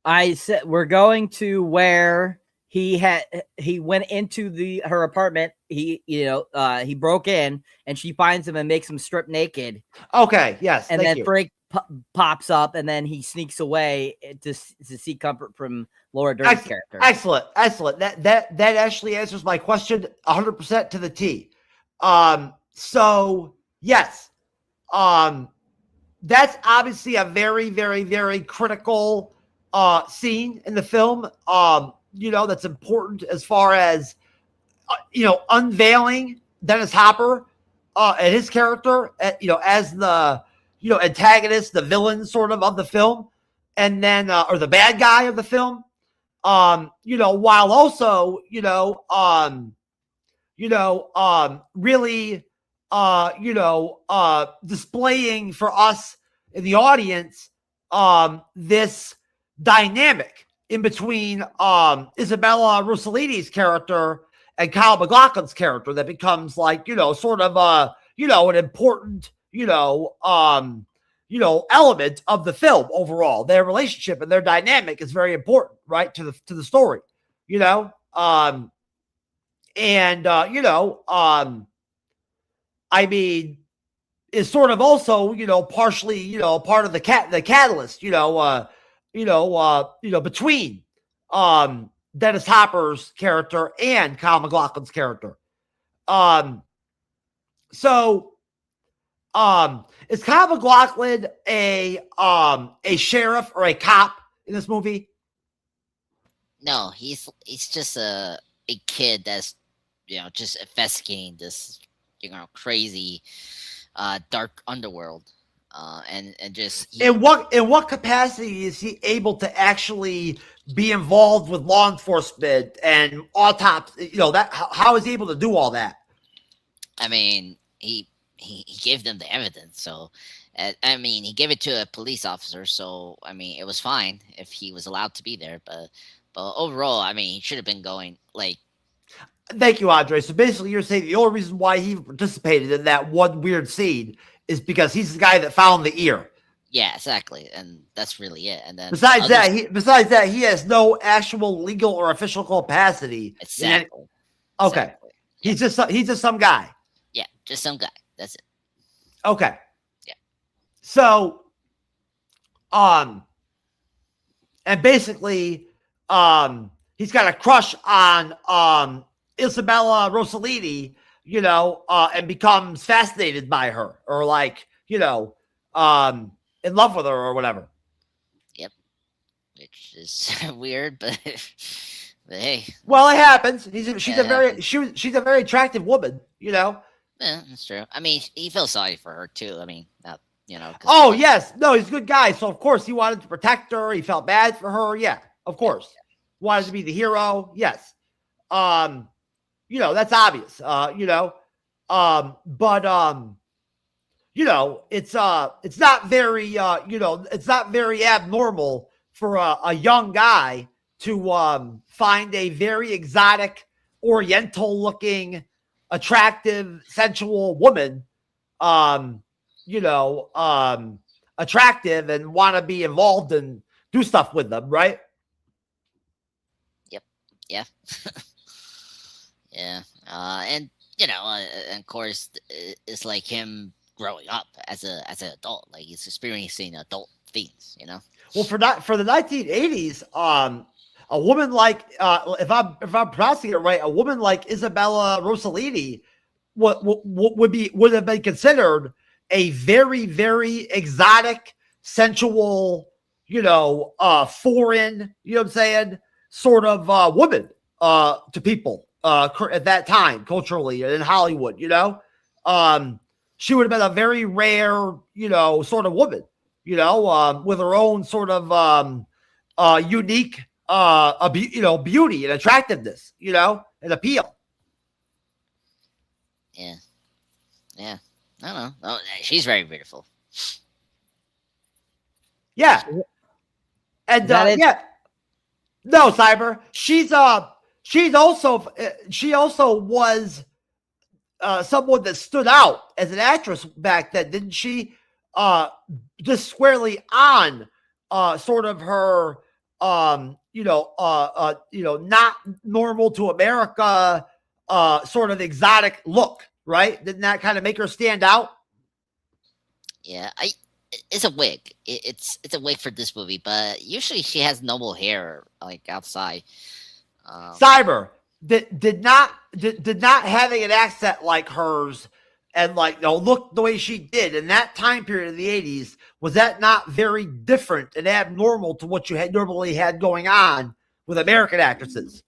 I said we're going to where he went into her apartment. He broke in and she finds him and makes him strip naked. Okay, yes, and then you. Frank pops up and then he sneaks away to seek comfort from Laura Dern's character. Excellent. That actually answers my question 100% to the T. So yes, that's obviously a very, very, very critical scene in the film. That's important as far as unveiling Dennis Hopper and his character, as the antagonist, the villain sort of the film, and then or the bad guy of the film. While also really displaying for us in the audience this dynamic in between Isabella Rossellini's character and Kyle MacLachlan's character that becomes like sort of an important element of the film overall. Their relationship and their dynamic is very important, right, to the story, I mean, is sort of also, partially, part of the catalyst, between Dennis Hopper's character and Kyle MacLachlan's character. Is Kyle MacLachlan a sheriff or a cop in this movie? No, he's just a kid that's just investigating this crazy dark underworld, and just in what capacity is he able to actually be involved with law enforcement and autopsy? How is he able to do all that? I mean, he gave them the evidence, so he gave it to a police officer, so it was fine if he was allowed to be there, but overall, he should have been going like. Thank you, Andre. So basically, you're saying the only reason why he participated in that one weird scene is because he's the guy that found the ear. Yeah, exactly, and that's really it. And then besides that, he has no actual legal or official capacity. Exactly. Okay. Exactly. He's just some guy. Yeah, just some guy. That's it. Okay. Yeah. So, and basically, he's got a crush on Isabella Rossellini, and becomes fascinated by her, or like, in love with her or whatever. Yep. Which is weird, but hey. Well, it happens. She's a very attractive woman, Yeah, that's true. He feels sorry for her too. Oh yes, no, he's a good guy. So of course he wanted to protect her. He felt bad for her. Yeah, of course, wanted to be the hero. Yes, that's obvious. It's not very it's not very abnormal for a young guy to find a very exotic, oriental looking, attractive, sensual woman, attractive and want to be involved and do stuff with them, right? Yep. Yeah. Yeah. And of course, it's like him growing up as an adult, like he's experiencing adult things, Well, for the 1980s, a woman like if I'm pronouncing it right, a woman like Isabella Rossellini would have been considered a very, very exotic, sensual, foreign, sort of woman to people at that time, culturally and in Hollywood. She would have been a very rare, sort of woman, with her own sort of unique, beauty and attractiveness, and appeal. Yeah. Yeah. I don't know. Oh, she's very beautiful. Yeah. And yeah. No, Cyber. She also was someone that stood out as an actress back then, didn't she? Just squarely on sort of her not normal to America sort of exotic look, right? Didn't that kind of make her stand out? Yeah, it's a wig. It's a wig for this movie, but usually she has normal hair like outside. Cyber did not having an accent like hers and look the way she did in that time period of the 80s, was that not very different and abnormal to what you had normally had going on with American actresses?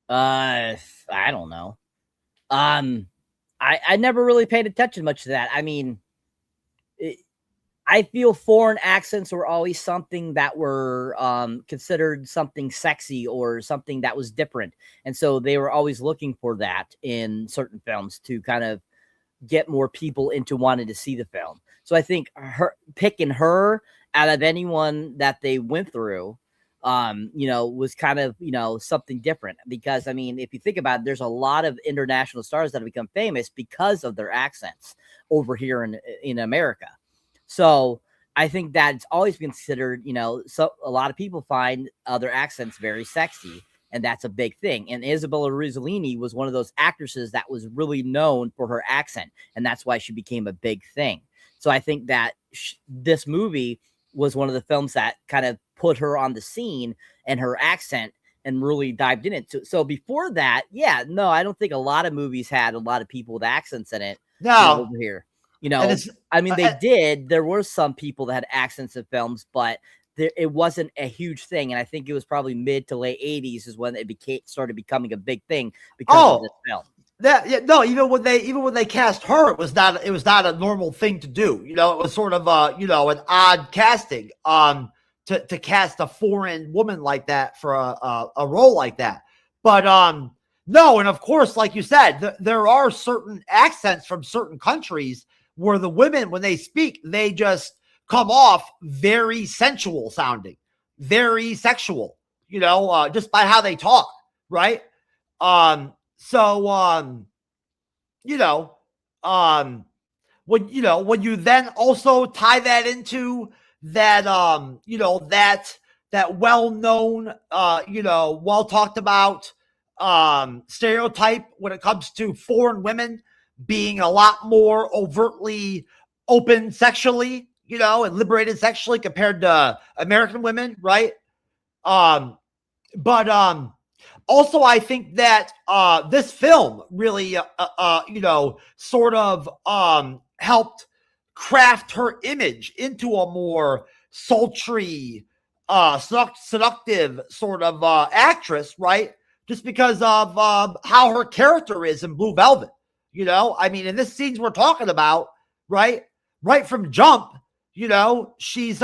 I don't know. I never really paid attention much to that. I mean, I feel foreign accents were always something that were considered something sexy or something that was different. And so they were always looking for that in certain films to kind of get more people into wanting to see the film. So I think picking her out of anyone that they went through, was kind of, something different. Because, I mean, if you think about it, there's a lot of international stars that have become famous because of their accents over here in America. So I think that's always been considered, so a lot of people find other accents very sexy, and that's a big thing. And Isabella Rossellini was one of those actresses that was really known for her accent, and that's why she became a big thing. So I think that this movie was one of the films that kind of put her on the scene and her accent and really dived in it. So before that, I don't think a lot of movies had a lot of people with accents in it. No, over here. I mean, they did. There were some people that had accents in films, but it wasn't a huge thing. And I think it was probably mid to late 80s is when it started becoming a big thing because of this film. Even when they cast her, it was not a normal thing to do. It was sort of an odd casting to cast a foreign woman like that for a role like that. But no, and of course, like you said, there are certain accents from certain countries where the women, when they speak, they just come off very sensual sounding, very sexual, just by how they talk, right? When you then also tie that into that, that well-known, well talked about stereotype when it comes to foreign women being a lot more overtly open sexually, and liberated sexually compared to American women, right? But also I think that this film really, sort of helped craft her image into a more sultry, seductive sort of actress, right? Just because of how her character is in Blue Velvet. I mean, in this scenes we're talking about, right from jump, she's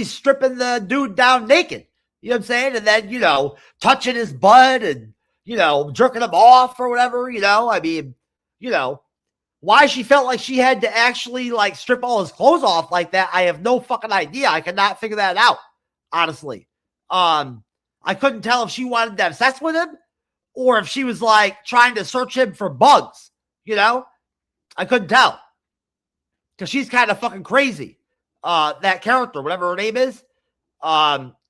stripping the dude down naked. You know what I'm saying? And then, touching his butt and, jerking him off or whatever, I mean, why she felt like she had to actually strip all his clothes off like that, I have no fucking idea. I could not figure that out, honestly. I couldn't tell if she wanted to have sex with him or if she was trying to search him for bugs, I couldn't tell. Because she's kind of fucking crazy. That character, whatever her name is,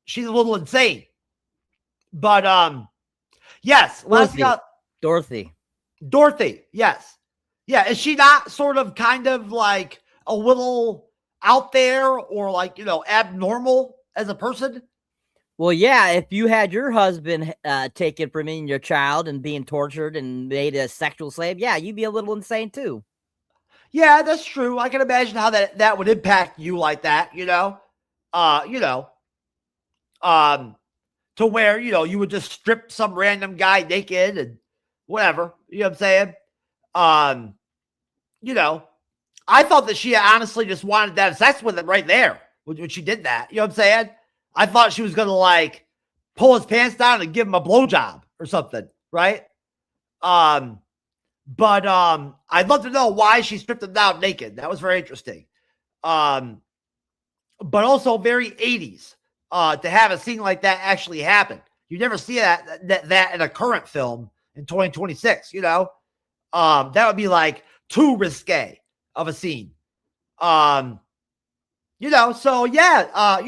she's a little insane. But yes, Dorothy. Yes. Yeah, is she not sort of kind of a little out there or abnormal as a person? Well, yeah, if you had your husband taken from you and your child and being tortured and made a sexual slave, you'd be a little insane too. Yeah, that's true. I can imagine how that would impact you like that, to where, you would just strip some random guy naked and whatever, you know what I'm saying? I thought that she honestly just wanted to have sex with him right there when she did that. You know what I'm saying? I thought she was going to pull his pants down and give him a blowjob or something. Right. But I'd love to know why she stripped him down naked. That was very interesting. But also very 80s to have a scene like that actually happen. You never see that in a current film in 2026, that would be like too risque of a scene. So yeah,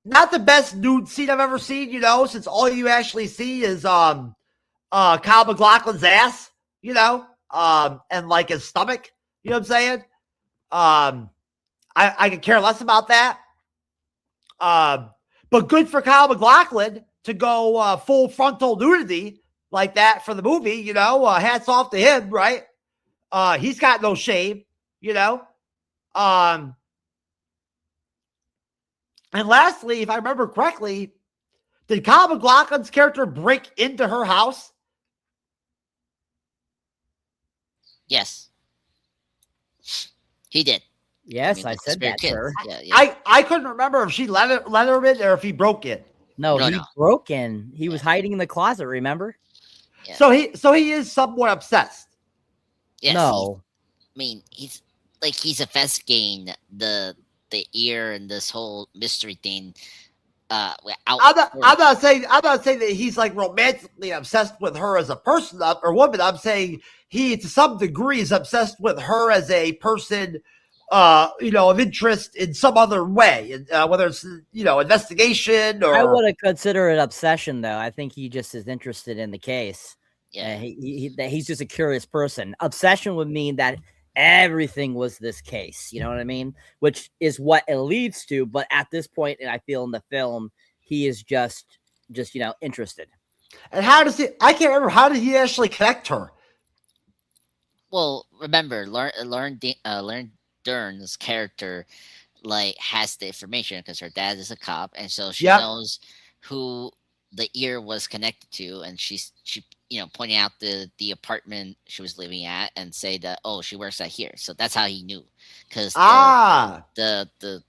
not the best nude scene I've ever seen, since all you actually see is Kyle MacLachlan's ass, and like his stomach, you know what I'm saying? I could care less about that. But good for Kyle MacLachlan to go full frontal nudity like that for the movie, hats off to him, right? He's got no shame, And lastly, if I remember correctly, did Kyle MacLachlan's character break into her house? Yes. He did. Yes, I said that, sir. Yeah. I couldn't remember if she let him in or if he broke in. No, he broke in. He was hiding in the closet, remember? Yeah. So he is somewhat obsessed. Yes, no. He's investigating the ear and this whole mystery thing. I'm not saying that he's like romantically obsessed with her as a person or woman. I'm saying he, to some degree, is obsessed with her as a person, of interest in some other way, whether it's investigation or. I would have considered it obsession, though. I think he just is interested in the case. Yeah, he's just a curious person. Obsession would mean that everything was this case, you know what I mean? Which is what it leads to. But at this point, and I feel in the film, he is just interested. And how does he? I can't remember. How did he actually connect her? Well, remember, Lauren Dern's character has the information because her dad is a cop, and so she knows who the ear was connected to, and she pointing out the apartment she was living at and say that, oh, she works at here. So that's how he knew, because the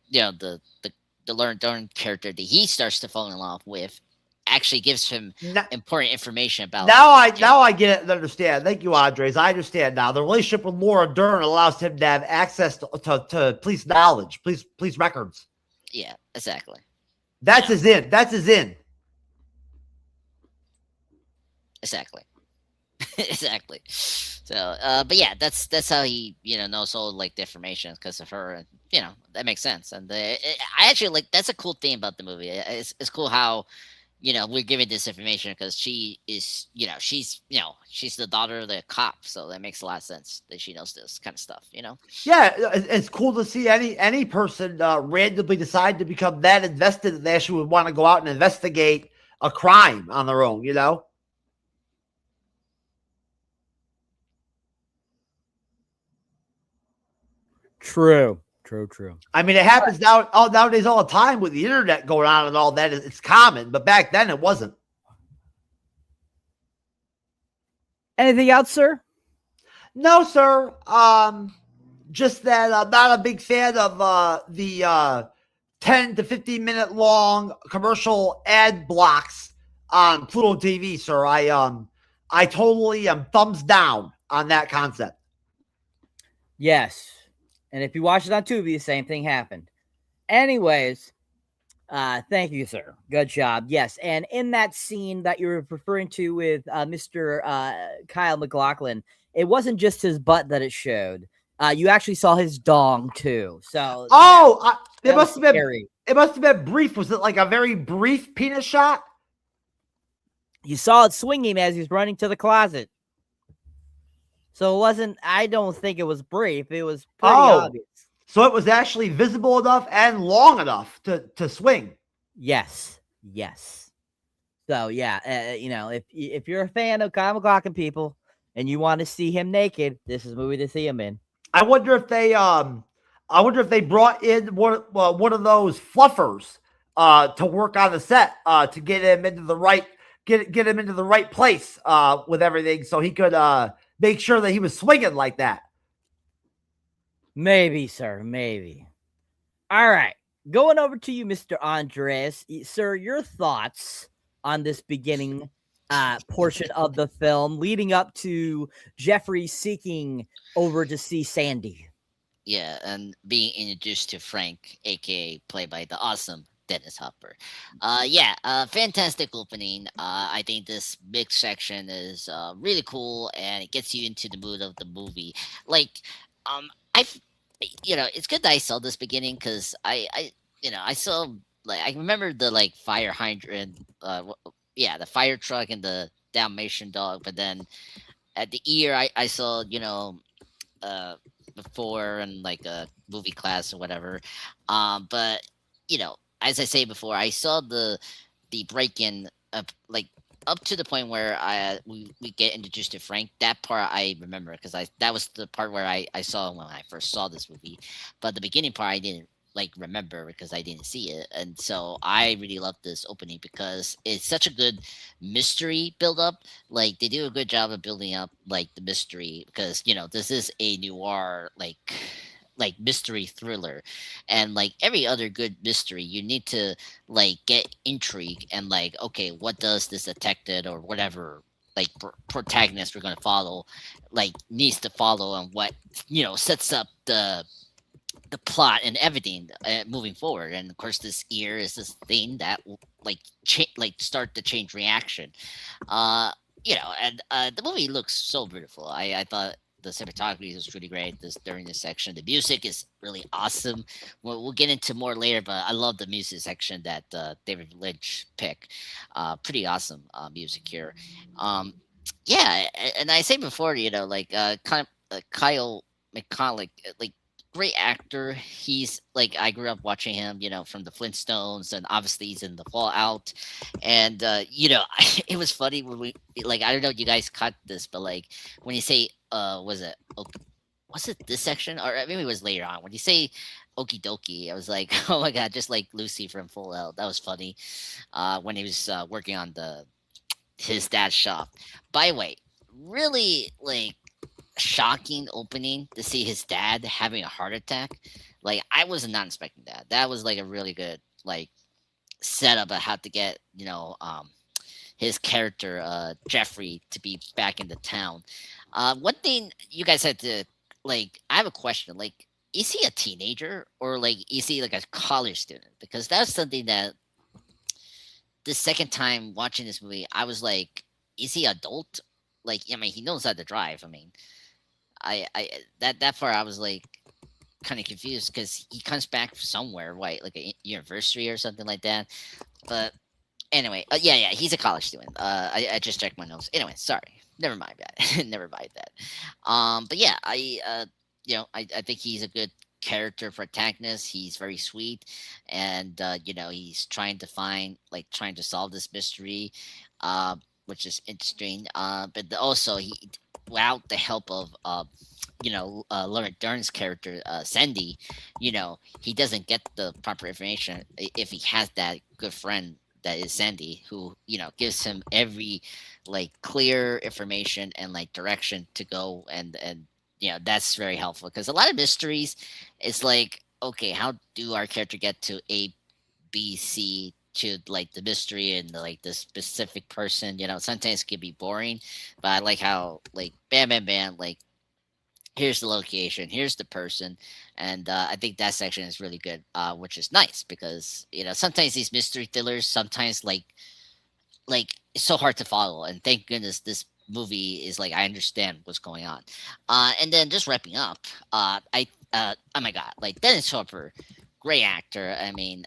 Lauren Dern character that he starts to fall in love with actually gives him important information about. Now I get it and understand. Thank you, Andres. I understand now. The relationship with Laura Dern allows him to have access to police knowledge, police records. Yeah, exactly. That's his in. That's his in. Exactly. Exactly. So, but yeah, that's how he, knows all the information because of her, and that makes sense. And I actually that's a cool thing about the movie. It's cool how, we're giving this information because she is, she's the daughter of the cop, so that makes a lot of sense that she knows this kind of stuff. Yeah, it's cool to see any person randomly decide to become that invested that they actually would want to go out and investigate a crime on their own. True. I mean, it happens nowadays all the time with the internet going on and all that. It's common, but back then it wasn't. Anything else, sir? No, sir. Just that I'm not a big fan of the 10 to 15 minute long commercial ad blocks on Pluto TV, sir. I totally am thumbs down on that concept. Yes. And if you watch it on Tubi, the same thing happened. Anyways, thank you, sir. Good job. Yes, and in that scene that you were referring to with Mr. Kyle MacLachlan, it wasn't just his butt that it showed. You actually saw his dong too. So it must have been brief. Was it like a very brief penis shot? You saw it swinging as he was running to the closet. So it wasn't, I don't think it was brief. It was pretty obvious. So it was actually visible enough and long enough to swing. Yes. So yeah, if you're a fan of Kyle MacLachlan, people, and you want to see him naked, this is a movie to see him in. I wonder if they brought in one of those fluffers to work on the set to get him into the right place with everything, so he could make sure that he was swinging like that. Maybe, sir. Maybe. All right. Going over to you, Mr. Andres. Sir, your thoughts on this beginning portion of the film leading up to Jeffrey seeking over to see Sandy. Yeah, and being introduced to Frank, a.k.a. played by the awesome Dennis Hopper. Fantastic opening. I think this big section is really cool, and it gets you into the mood of the movie. Like, I, it's good that I saw this beginning because I saw like I remember the like fire hydrant, the fire truck and the Dalmatian dog, but then at the ear I saw uh before in like a movie class or whatever. But as I say before, I saw the break in up like up to the point where we get introduced to Frank. That part I remember because I that was the part where I saw when I first saw this movie. But the beginning part I didn't like remember because I didn't see it. And so I really love this opening because it's such a good mystery build up. Like they do a good job of building up like the mystery because this is a noir like mystery thriller, and like every other good mystery you need to like get intrigue and like, okay, what does this detective or whatever like protagonist we're going to follow like needs to follow, and what sets up the plot and everything moving forward. And of course this ear is this thing that will like like start to change reaction. And the movie looks so beautiful. I thought the cinematography was really great this during this section. The music is really awesome. We'll get into more later, but I love the music section that David Lynch picked. Pretty awesome music here. And I say before, Kyle McCulloch, like great actor. He's like I grew up watching him, from the Flintstones, and obviously he's in the Fallout. And it was funny when we like I don't know if you guys caught this, but like when you say was it this section or maybe it was later on when you say okie dokie, I was like, oh my god, just like Lucy from Full Out. That was funny. When he was working on his dad's shop. By the way, really like shocking opening to see his dad having a heart attack. Like I was not expecting that. That was like a really good like setup of how to get his character Jeffrey to be back in the town. One thing you guys had to like, I have a question. Like, is he a teenager or like is he like a college student? Because that's something that the second time watching this movie, I was like, is he adult? Like, I mean, he knows how to drive. I mean, I that far I was like kind of confused because he comes back somewhere, right? Like a university or something like that. But anyway, he's a college student. I just checked my notes. Anyway, sorry, never mind that. Never mind that. But yeah, I think he's a good character protagonist. He's very sweet, and he's trying to solve this mystery, which is interesting. But also he, without the help of Laura Dern's character, Sandy, he doesn't get the proper information if he has that good friend that is Sandy, who gives him every like clear information and like direction to go, and that's very helpful because a lot of mysteries, it's like, okay, how do our character get to A, B, C to like the mystery and like the specific person? Sometimes it can be boring, but I like how like bam, bam, bam, like here's the location, here's the person, and I think that section is really good, which is nice because sometimes these mystery thrillers, sometimes like it's so hard to follow, and thank goodness this movie is like I understand what's going on. And then just wrapping up, oh my god, like Dennis Hopper, great actor. I mean,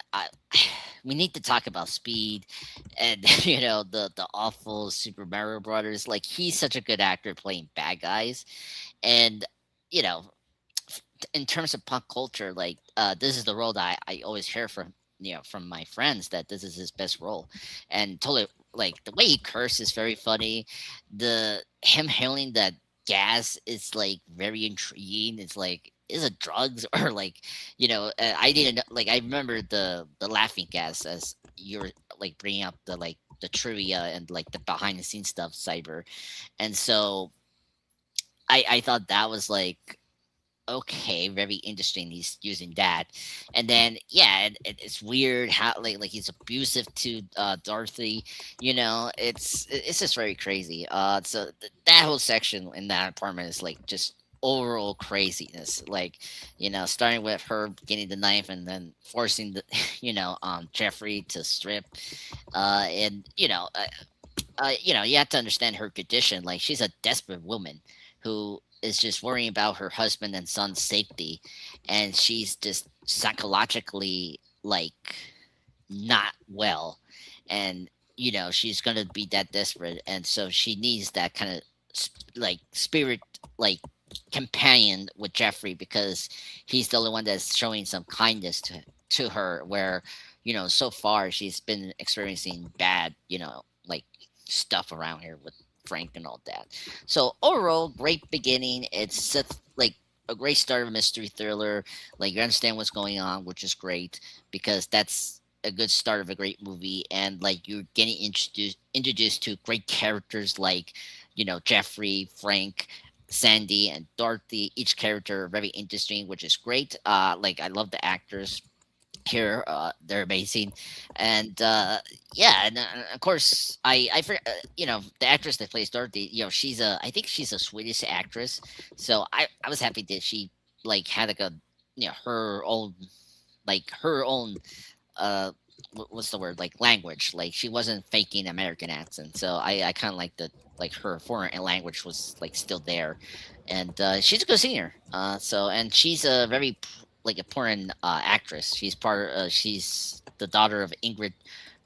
we need to talk about Speed and the awful Super Mario Brothers. Like he's such a good actor playing bad guys, and you know in terms of pop culture, like this is the role that I always hear from from my friends that this is his best role, and totally like the way he curses is very funny. The him hailing that gas is like very intriguing. It's like, is it drugs or like I didn't know, like I remember the laughing gas as you're like bringing up the like the trivia and like the behind the scenes stuff, Cyber, and so I thought that was like okay, very interesting. He's using that, and then it's weird how like he's abusive to Dorothy. It's just very crazy. So that whole section in that apartment is like just overall craziness. Like, starting with her getting the knife and then forcing the, Jeffrey to strip. And you have to understand her condition. Like, she's a desperate woman who is just worrying about her husband and son's safety, and she's just psychologically like not well, and she's gonna be that desperate, and so she needs that kind of like spirit, like companion with Jeffrey, because he's the only one that's showing some kindness to her, where so far she's been experiencing bad like stuff around here with Frank and all that. So overall, great beginning. It's such like a great start of a mystery thriller. Like, you understand what's going on, which is great, because that's a good start of a great movie. And like, you're getting introduced to great characters like Jeffrey, Frank, Sandy, and Dorothy. Each character very interesting, which is great. Like, I love the actors here. They're amazing. And yeah, and of course, the actress that plays Dorothy, I think she's a Swedish actress. So I was happy that she like had like a her own what's the word, like language, like she wasn't faking American accent. So I kind of like that, like her foreign language was like still there. And she's a good singer. And she's a very like important actress. She's the daughter of Ingrid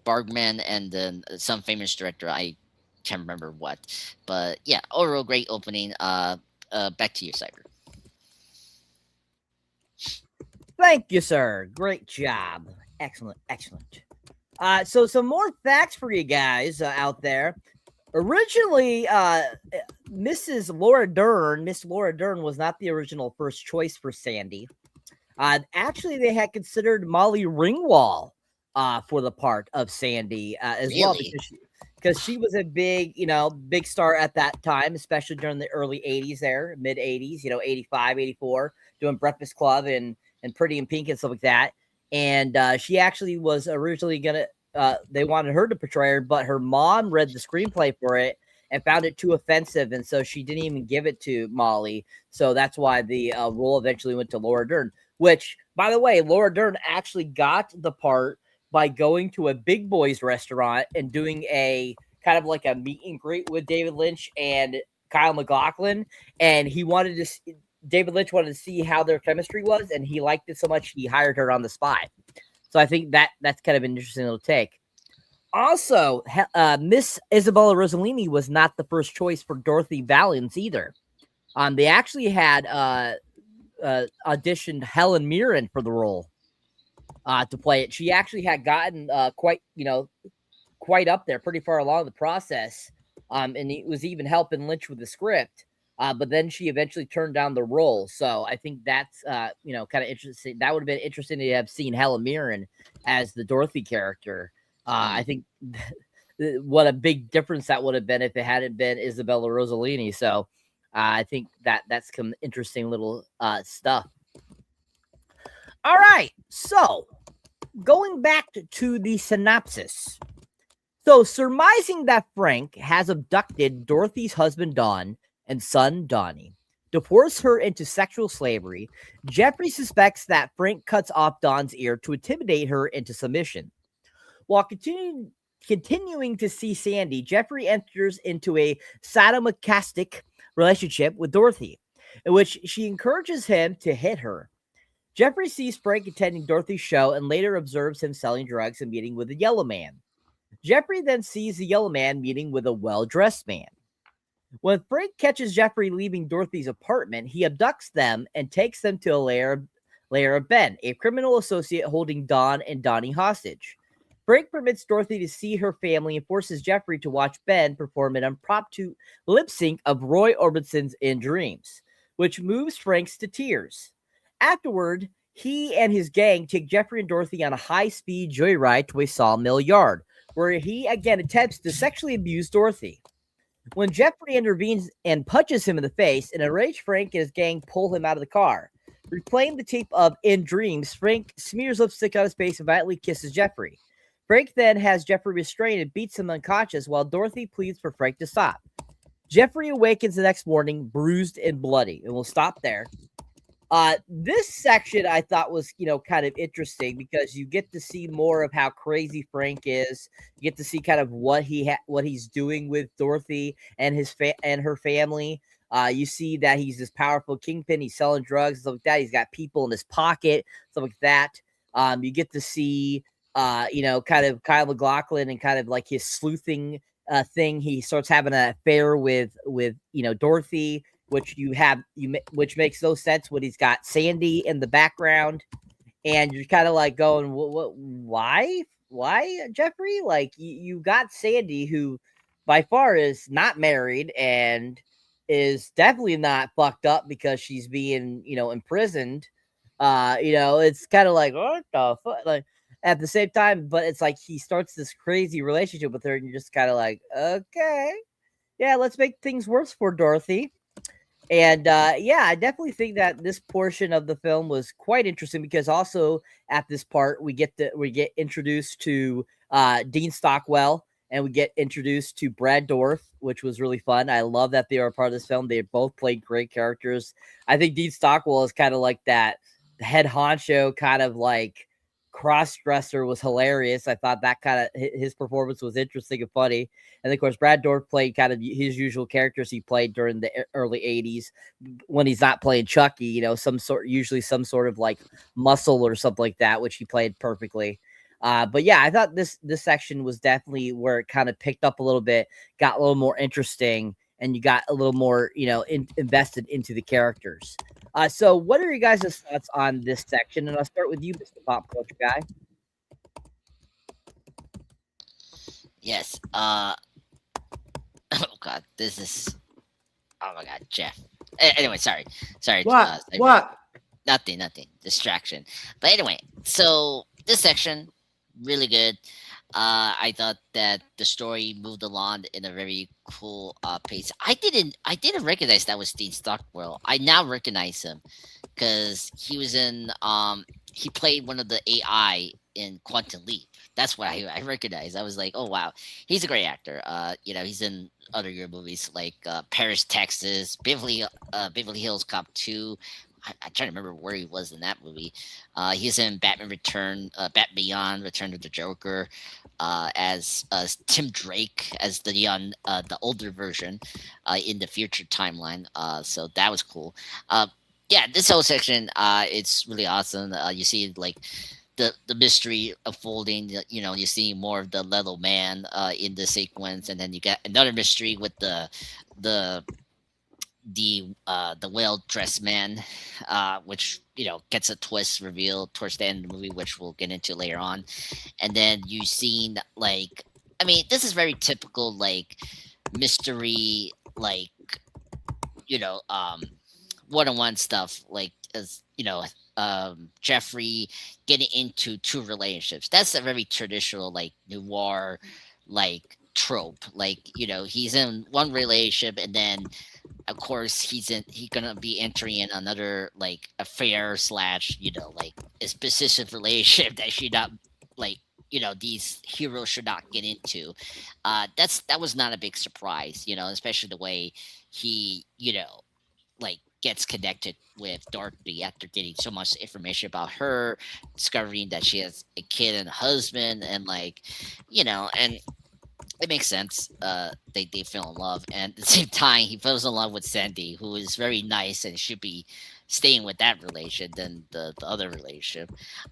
Bergman and then some famous director. I can't remember what, but yeah, overall great opening. Back to you, Cyber. Thank you, sir. Great job. Excellent. So some more facts for you guys out there. Originally, Miss Laura Dern was not the original first choice for Sandy. Actually, they had considered Molly Ringwald for the part of Sandy as well, because she was a big star at that time, especially during the early 80s there, mid 80s, 85, 84, doing Breakfast Club and Pretty in Pink and stuff like that. And she actually was originally they wanted her to portray her, but her mom read the screenplay for it and found it too offensive, and so she didn't even give it to Molly. So that's why the role eventually went to Laura Dern, which, by the way, Laura Dern actually got the part by going to a Big Boys restaurant and doing a kind of like a meet and greet with David Lynch and Kyle MacLachlan, and David Lynch wanted to see how their chemistry was, and he liked it so much he hired her on the spot. So I think that's kind of an interesting little take. Also, Miss Isabella Rossellini was not the first choice for Dorothy Valens either. They actually had auditioned Helen Mirren for the role to play it. She actually had gotten quite up there, pretty far along the process, and it was even helping Lynch with the script. But then she eventually turned down the role. So I think that's, kind of interesting. That would have been interesting to have seen Helen Mirren as the Dorothy character. I think what a big difference that would have been if it hadn't been Isabella Rossellini. So I think that's some interesting little stuff. All right. So going back to the synopsis. So surmising that Frank has abducted Dorothy's husband, Don, and son Donnie to force her into sexual slavery, Jeffrey suspects that Frank cuts off Don's ear to intimidate her into submission. While continuing to see Sandy, Jeffrey enters into a sadomasochistic relationship with Dorothy, in which she encourages him to hit her. Jeffrey sees Frank attending Dorothy's show and later observes him selling drugs and meeting with a yellow man. Jeffrey then sees the yellow man meeting with a well-dressed man. When Frank catches Jeffrey leaving Dorothy's apartment, he abducts them and takes them to a lair of Ben, a criminal associate holding Don and Donnie hostage. Frank permits Dorothy to see her family and forces Jeffrey to watch Ben perform an impromptu lip sync of Roy Orbison's In Dreams, which moves Frank to tears. Afterward, he and his gang take Jeffrey and Dorothy on a high-speed joyride to a sawmill yard, where he again attempts to sexually abuse Dorothy. When Jeffrey intervenes and punches him in the face, an enraged Frank and his gang pull him out of the car. Replaying the tape of In Dreams, Frank smears lipstick on his face and violently kisses Jeffrey. Frank then has Jeffrey restrained and beats him unconscious while Dorothy pleads for Frank to stop. Jeffrey awakens the next morning, bruised and bloody, and we'll stop there. This section I thought was, kind of interesting because you get to see more of how crazy Frank is. You get to see kind of what he's doing with Dorothy and and her family. You see that he's this powerful kingpin. He's selling drugs, stuff like that. He's got people in his pocket, stuff like that. You get to see, kind of Kyle MacLachlan and kind of like his sleuthing thing. He starts having an affair with Dorothy, which which makes no sense when he's got Sandy in the background, and you're kind of like going, what, why, Jeffrey? Like you got Sandy, who by far is not married and is definitely not fucked up because she's being, imprisoned. It's kind of like, what the fuck? Like at the same time, but it's like he starts this crazy relationship with her, and you're just kind of like, okay, yeah, let's make things worse for Dorothy. And I definitely think that this portion of the film was quite interesting because also at this part we get introduced to Dean Stockwell, and we get introduced to Brad Dourif, which was really fun. I love that they are a part of this film. They both played great characters. I think Dean Stockwell is kind of like that head honcho, kind of like cross-dresser, was hilarious. I thought that kind of his performance was interesting and funny. And of course, Brad Dourif played kind of his usual characters he played during the early 80s when he's not playing Chucky, usually some sort of like muscle or something like that, which he played perfectly. But yeah, I thought this section was definitely where it kind of picked up a little bit, got a little more interesting, and you got a little more, invested into the characters. So what are your guys' thoughts on this section? And I'll start with you, Mr. Pop Culture Guy. Yes. Oh God, this is. Oh my God, Jeff. Anyway, sorry. What? What? Nothing. Distraction. But anyway, so this section really good. I thought that the story moved along in a very cool pace. I didn't recognize that was Dean Stockwell. I now recognize him because he was in he played one of the AI in Quantum Leap. That's what I recognized. I was like, oh wow, he's a great actor. He's in other good movies like Paris, Texas, Beverly Hills Cop 2. I'm trying to remember where he was in that movie. He's in Batman Bat Beyond, Return of the Joker, as Tim Drake as the older version in the future timeline. So that was cool. Yeah, this whole section, it's really awesome. You see like the mystery unfolding. You see more of the little man in the sequence, and then you get another mystery with the well-dressed man, which gets a twist revealed towards the end of the movie, which we'll get into later on. And then you seen like, I mean, this is very typical like mystery, like one-on-one stuff, like as Jeffrey getting into two relationships. That's a very traditional like noir like trope. Like he's in one relationship, and then of course he's gonna be entering in another like affair slash like a specific relationship that should not like these heroes should not get into. That was not a big surprise, especially the way he like gets connected with Dorothy after getting so much information about her, discovering that she has a kid and a husband, and like and it makes sense. They fell in love, and at the same time, he falls in love with Sandy, who is very nice and should be staying with that relation than the other relationship.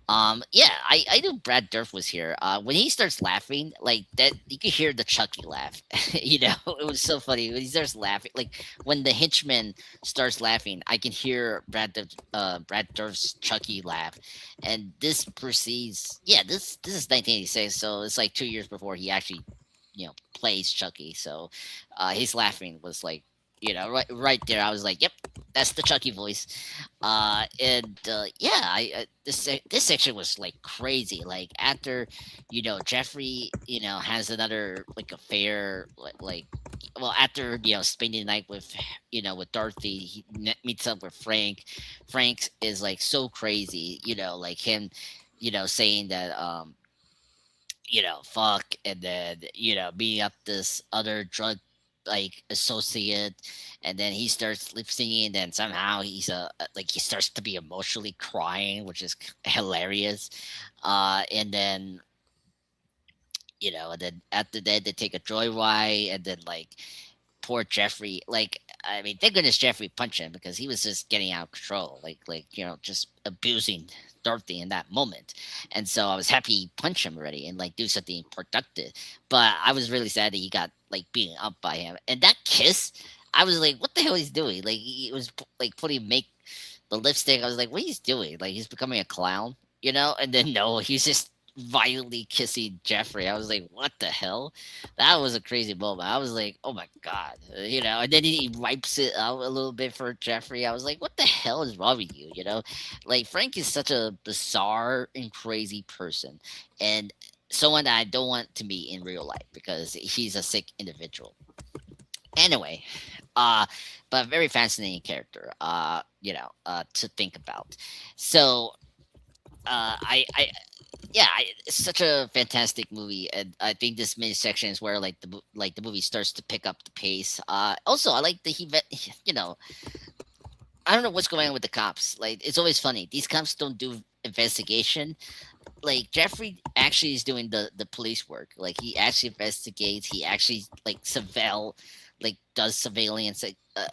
Yeah, I knew Brad Dourif was here. When he starts laughing like that, you can hear the Chucky laugh. It was so funny when he starts laughing. Like when the henchman starts laughing, I can hear Brad Dourif's Chucky laugh, and this precedes. Yeah, this is 1986, so it's like 2 years before he actually plays Chucky. So his laughing was like right there. I was like, yep, that's the Chucky voice. Yeah, this section was like crazy. Like after Jeffrey has another like affair, like well, after spending the night with with Dorothy, he meets up with Frank. Frank is like so crazy, like him saying that fuck, and then beating up this other drug like associate, and then he starts lip singing, and then somehow like he starts to be emotionally crying, which is hilarious. And then and then after that they take a joyride, and then like poor Jeffrey, like I mean, thank goodness Jeffrey punched him because he was just getting out of control, like just abusing Dorothy in that moment. And so I was happy he punched him already and like do something productive. But I was really sad that he got like beaten up by him. And that kiss, I was like, what the hell he's doing? Like he was like putting make the lipstick. I was like, what he's doing? Like he's becoming a clown. And then no, he's just violently kissing Jeffrey. I was like, what the hell? That was a crazy moment. I was like, oh my god. And then he wipes it out a little bit for Jeffrey. I was like, what the hell is wrong with you? Like Frank is such a bizarre and crazy person, and someone that I don't want to meet in real life because he's a sick individual. Anyway, but very fascinating character, to think about. So, I yeah, it's such a fantastic movie, and I think this mini section is where the movie starts to pick up the pace. Also, I like that I don't know what's going on with the cops. Like, it's always funny. These cops don't do investigation. Like Jeffrey actually is doing the police work. Like he actually investigates. He actually does surveillance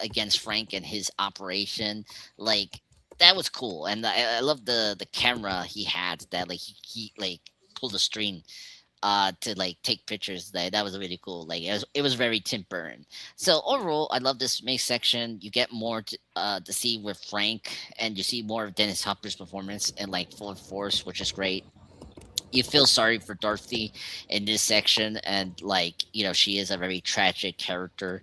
against Frank and his operation. Like that was cool, and I love the camera he had that like he like pulled a string to like take pictures. That was really cool. Like it was very Tim Burton. So overall, I love this main section. You get more to see with Frank, and you see more of Dennis Hopper's performance in like full force, which is great. You feel sorry for Dorothy in this section, and she is a very tragic character.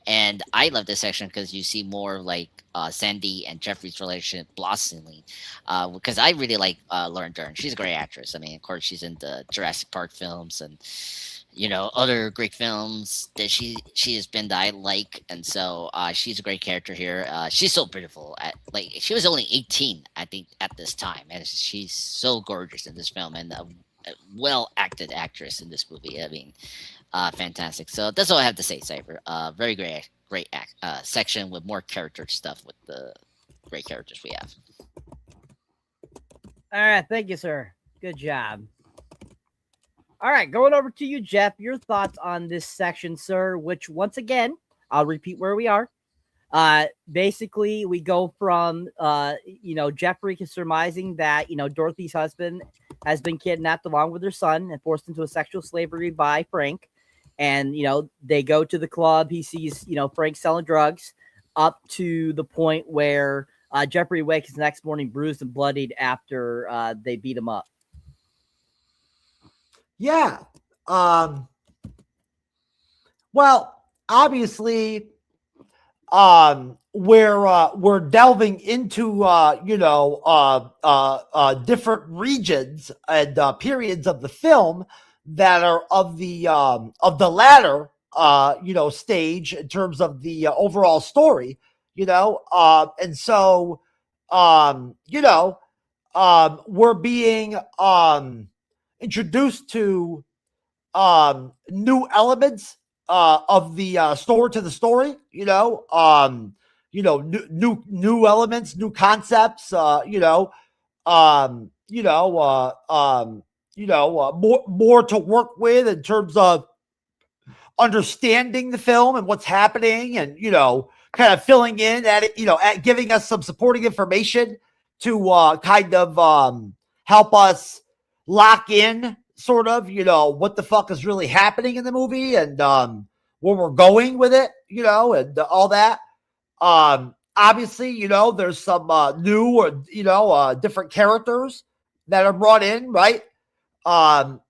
And I love this section because you see more like Sandy and Jeffrey's relationship blossoming. Because I really like Lauren Dern. She's a great actress. I mean, of course, she's in the Jurassic Park films and other great films that she has been that I like. And so she's a great character here. She's so beautiful. She was only 18, I think, at this time, and she's so gorgeous in this film, and a well acted actress in this movie. I mean, fantastic. So that's all I have to say, Cyber. Very great section with more character stuff with the great characters we have. All right, thank you, sir. Good job. All right, going over to you, Jeff. Your thoughts on this section, sir, which once again, I'll repeat where we are. Basically, we go from, Jeffrey surmising that, Dorothy's husband has been kidnapped along with her son and forced into a sexual slavery by Frank. And, they go to the club. He sees, Frank selling drugs up to the point where Jeffrey wakes the next morning bruised and bloodied after they beat him up. Yeah. Well, obviously, we're delving into different regions and periods of the film that are of the latter stage in terms of the overall story, and so we're being introduced to new elements of the story to the story, new elements, new concepts, more to work with in terms of understanding the film and what's happening, and kind of filling in at it, giving us some supporting information to kind of help us lock in sort of, what the fuck is really happening in the movie, and where we're going with it, and all that. Obviously, there's some new or, different characters that are brought in, right? To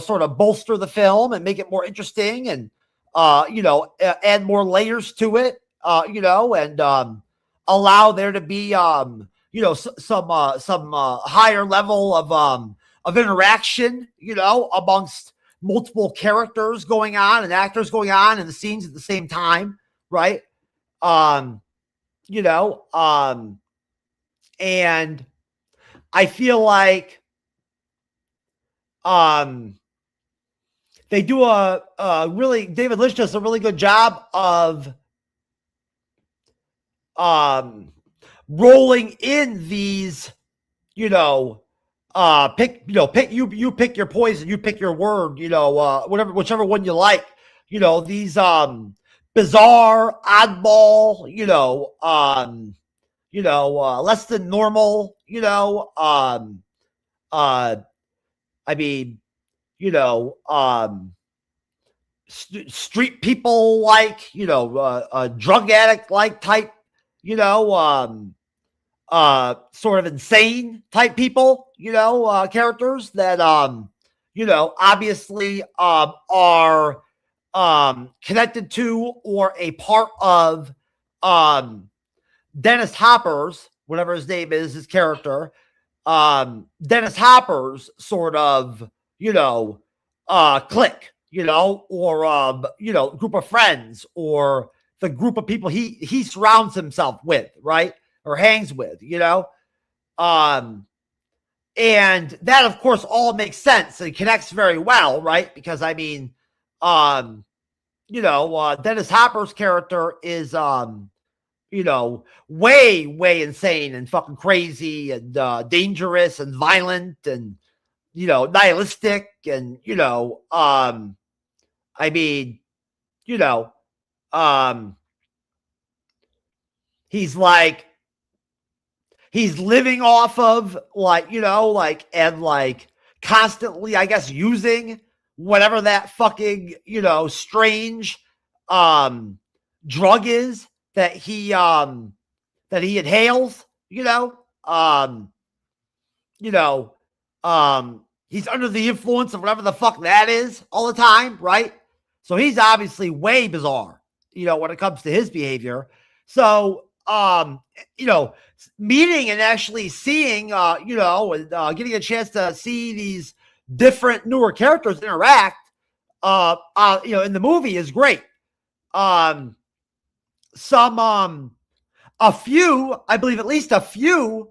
sort of bolster the film and make it more interesting, and, add more layers to it, and allow there to be, some higher level of interaction, amongst multiple characters going on and actors going on in the scenes at the same time, right? And I feel like they do David Lynch does a really good job of rolling in these, pick your poison, you pick your word, whichever one you like, these bizarre, oddball, less than normal, I mean, street people like, drug addict like type, sort of insane type people, characters that, obviously, are, connected to or a part of, Dennis Hopper's, whatever his name is, his character, Dennis Hopper's sort of, clique, or, group of friends, or the group of people he surrounds himself with, right? Or hangs with, and that of course all makes sense and connects very well, right? Because I mean, Dennis Hopper's character is, way insane and fucking crazy and dangerous and violent and, nihilistic and, I mean, he's like, he's living off of and constantly, I guess, using whatever that fucking, strange, drug is that he inhales, he's under the influence of whatever the fuck that is all the time, right? So he's obviously way bizarre, when it comes to his behavior. So, meeting and actually seeing, and getting a chance to see these different newer characters interact, in the movie is great. A few, I believe at least a few,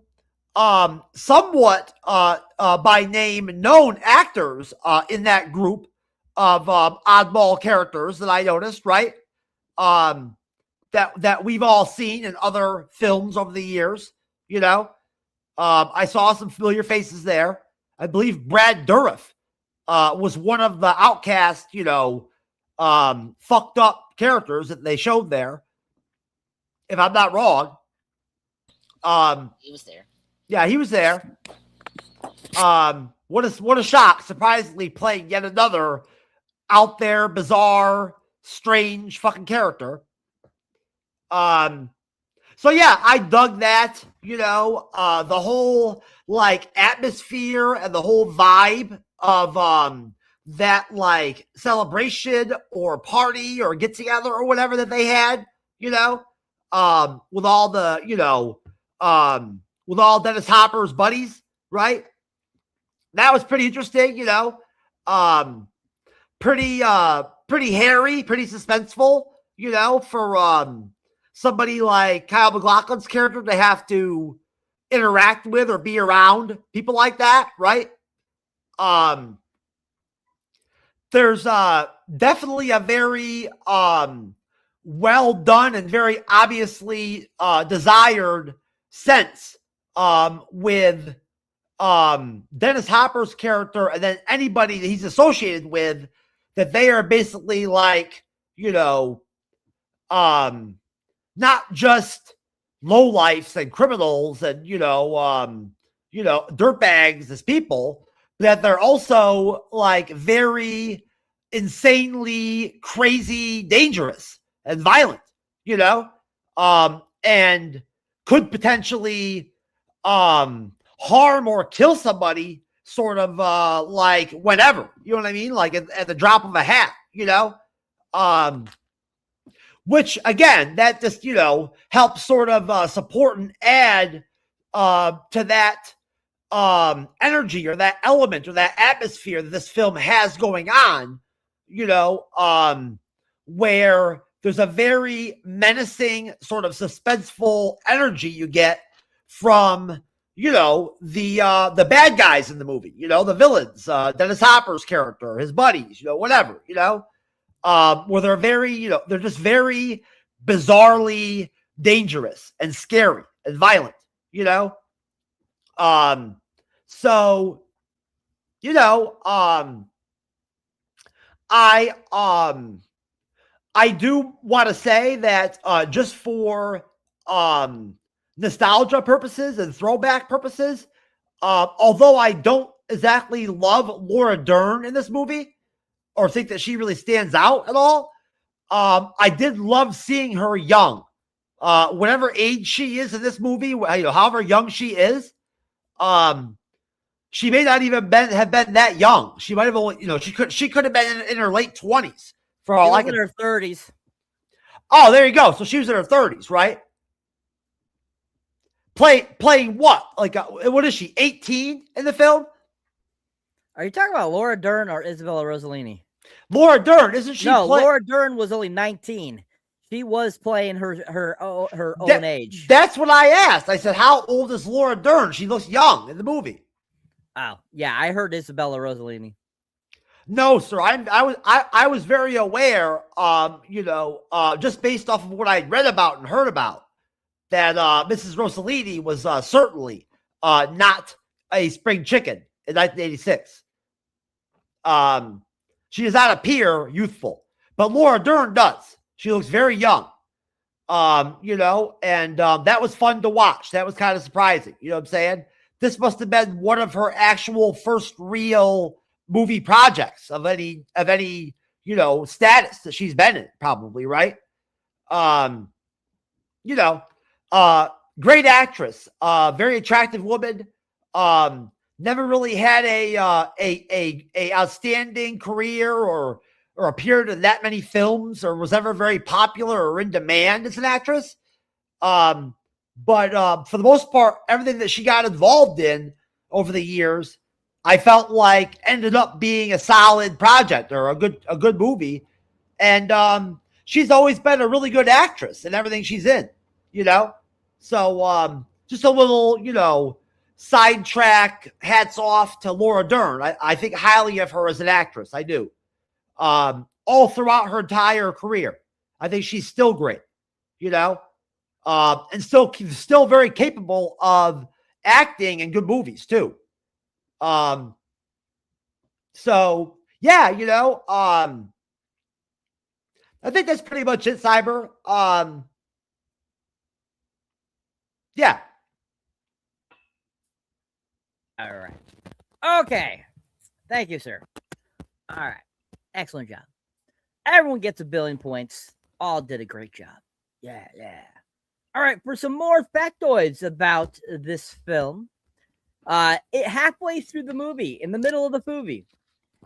somewhat by name known actors in that group of oddball characters that I noticed, right? That we've all seen in other films over the years, I saw some familiar faces there. I believe Brad Dourif was one of the outcast, fucked up characters that they showed there. If I'm not wrong. He was there. Yeah, he was there. What a shock. Surprisingly playing yet another out there, bizarre, strange fucking character. So yeah, I dug that, the whole atmosphere and the whole vibe of that celebration or party or get together or whatever that they had, with all the, with all Dennis Hopper's buddies, right? That was pretty interesting, pretty hairy, pretty suspenseful, for somebody like Kyle MacLachlan's character to have to interact with or be around people like that, right? There's definitely a very well done and very obviously desired sense with Dennis Hopper's character and then anybody that he's associated with, that they are basically not just lowlifes and criminals and dirtbags as people, that they're also very insanely crazy, dangerous and violent, and could potentially harm or kill somebody sort of whenever, you know what I mean? At the drop of a hat, which again, that just, helps sort of support and add to that energy or that element or that atmosphere that this film has going on, where there's a very menacing sort of suspenseful energy you get from the bad guys in the movie, the villains, Dennis Hopper's character, his buddies, whatever, where they're very, they're just very bizarrely dangerous and scary and violent, so, I do want to say that just for nostalgia purposes and throwback purposes, although I don't exactly love Laura Dern in this movie or think that she really stands out at all, I did love seeing her young. Whatever age she is in this movie, however young she is, she may not even have been that young. She might have only, she could have been in her late 20s for all I could. In her 30s. Oh, there you go. So she was in her 30s, right? Playing what? Like, what is she? 18 in the film? Are you talking about Laura Dern or Isabella Rossellini? Laura Dern, isn't she? No, Laura Dern was only 19. She was playing her own age. That's what I asked. I said, "How old is Laura Dern?" She looks young in the movie. Oh, yeah, I heard Isabella Rossellini. No, sir. I was very aware, just based off of what I'd read about and heard about, that Mrs. Rossellini was certainly not a spring chicken in 1986. She does not appear youthful, but Laura Dern does. She looks very young, and that was fun to watch. That was kind of surprising. You know what I'm saying? This must have been one of her actual first real movie projects of any status that she's been in, probably, right? Great actress, very attractive woman. Never really had a outstanding career or appeared in that many films or was ever very popular or in demand as an actress. But for the most part, everything that she got involved in over the years, I felt like ended up being a solid project or a good movie. And she's always been a really good actress in everything she's in, So just a little, sidetrack, hats off to Laura Dern. I think highly of her as an actress. I do. All throughout her entire career. I think she's still great, and still very capable of acting in good movies too. So yeah, I think that's pretty much it, Cyber. Yeah. All right. Okay. Thank you, sir. All right. Excellent job. Everyone gets a billion points. All did a great job. Yeah. All right. For some more factoids about this film, it halfway through the movie, in the middle of the movie,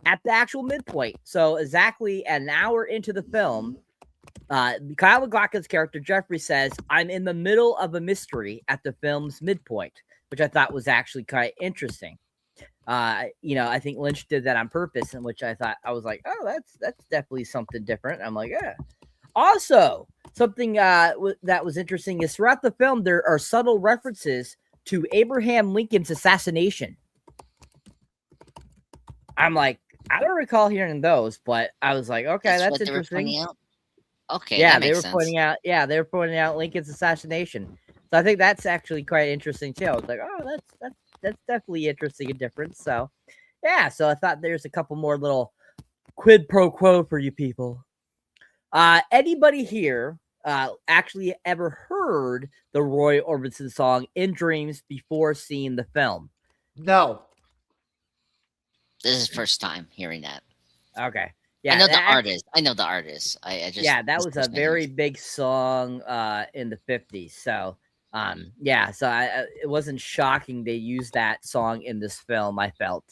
at the actual midpoint, so exactly an hour into the film, Kyle MacLachlan's character Jeffrey says, "I'm in the middle of a mystery at the film's midpoint," which I thought was actually kind of interesting. I think Lynch did that on purpose, in which I was like, oh, that's definitely something different. I'm like, yeah. Also, something that was interesting is throughout the film there are subtle references to Abraham Lincoln's assassination. I'm like, I don't recall hearing those, but I was like, okay, that's interesting. Okay, yeah, they were pointing out Lincoln's assassination. So I think that's actually quite interesting too. I was like, oh, that's definitely interesting and different. So yeah, so I thought there's a couple more little quid pro quo for you people. Anybody here actually ever heard the Roy Orbison song "In Dreams" before seeing the film? No. This is first time hearing that. Okay. Yeah, I know the artist. I just that was a very big song in the 50s. So it wasn't shocking they used that song in this film. I felt